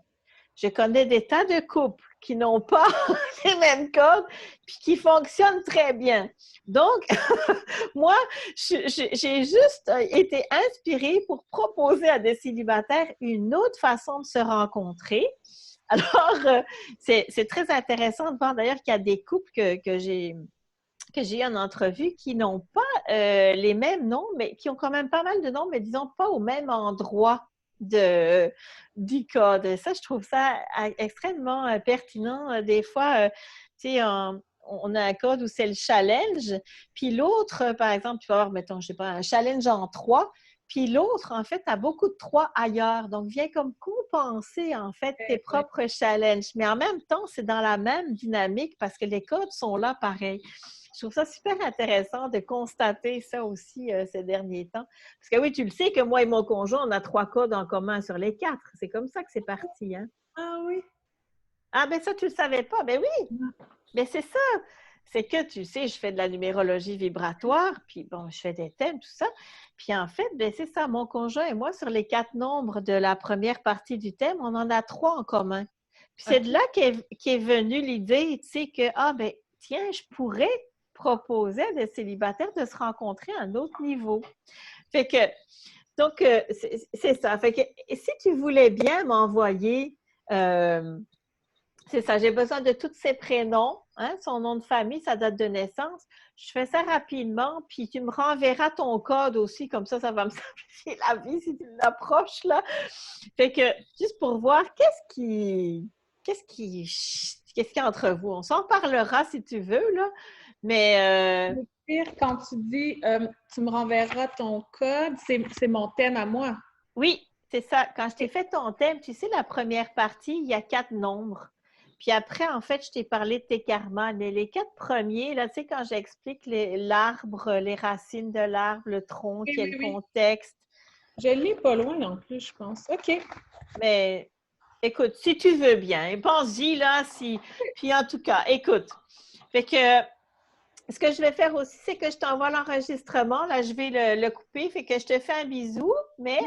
Speaker 1: Je connais des tas de couples qui n'ont pas les mêmes codes puis qui fonctionnent très bien. Donc, moi, j'ai juste été inspirée pour proposer à des célibataires une autre façon de se rencontrer. Alors, c'est très intéressant de voir d'ailleurs qu'il y a des couples que j'ai eu en entrevue qui n'ont pas les mêmes noms, mais qui ont quand même pas mal de noms, mais disons pas au même endroit du code. Ça, je trouve ça extrêmement pertinent. Des fois, tu sais, on a un code où c'est le challenge, puis l'autre, par exemple, tu vas avoir, mettons, je sais pas, un challenge en 3, puis l'autre, en fait, a beaucoup de 3 ailleurs. Donc, vient comme compenser, en fait, tes propres challenges. Mais en même temps, c'est dans la même dynamique parce que les codes sont là pareil. Je trouve ça super intéressant de constater ça aussi ces derniers temps. Parce que oui, tu le sais que moi et mon conjoint, on a 3 codes en commun sur les 4. C'est comme ça que c'est parti, hein?
Speaker 2: Ah oui?
Speaker 1: Ah, ben ça, tu le savais pas. Ben oui! Mais c'est ça. C'est que, tu sais, je fais de la numérologie vibratoire, puis bon, je fais des thèmes, tout ça. Puis en fait, ben, c'est ça, mon conjoint et moi, sur les 4 nombres de la première partie du thème, on en a 3 en commun. Puis c'est de
Speaker 2: OK.
Speaker 1: là qu'est venue l'idée, tu sais, que, ah ben, tiens, je pourrais proposer à des célibataires de se rencontrer à un autre niveau. Fait que, donc, c'est ça. Fait que si tu voulais bien m'envoyer, euh, c'est ça, j'ai besoin de tous ses prénoms, hein, son nom de famille, sa date de naissance. Je fais ça rapidement, puis tu me renverras ton code aussi, comme ça va me simplifier la vie si tu l'approches, là. Fait que, juste pour voir, qu'est-ce qu'il y a entre vous? On s'en parlera si tu veux, là. Mais,
Speaker 2: Le pire, quand tu dis tu me renverras ton code, c'est mon thème à moi.
Speaker 1: oui, c'est ça. Quand je t'ai fait ton thème, tu sais, la première partie, il y a 4 nombres. Puis après, en fait, je t'ai parlé de tes karmas. Mais les 4 premiers, là, tu sais, quand j'explique l'arbre, les racines de l'arbre, le tronc,
Speaker 2: Oui,
Speaker 1: quel
Speaker 2: oui, oui.
Speaker 1: contexte.
Speaker 2: Je l'ai pas loin en plus, je pense. OK.
Speaker 1: Mais écoute, si tu veux bien, pense-y, là, si. Puis en tout cas, écoute. Fait que ce que je vais faire aussi, c'est que je t'envoie l'enregistrement. Là, je vais le couper. Fait que je te fais un bisou, mais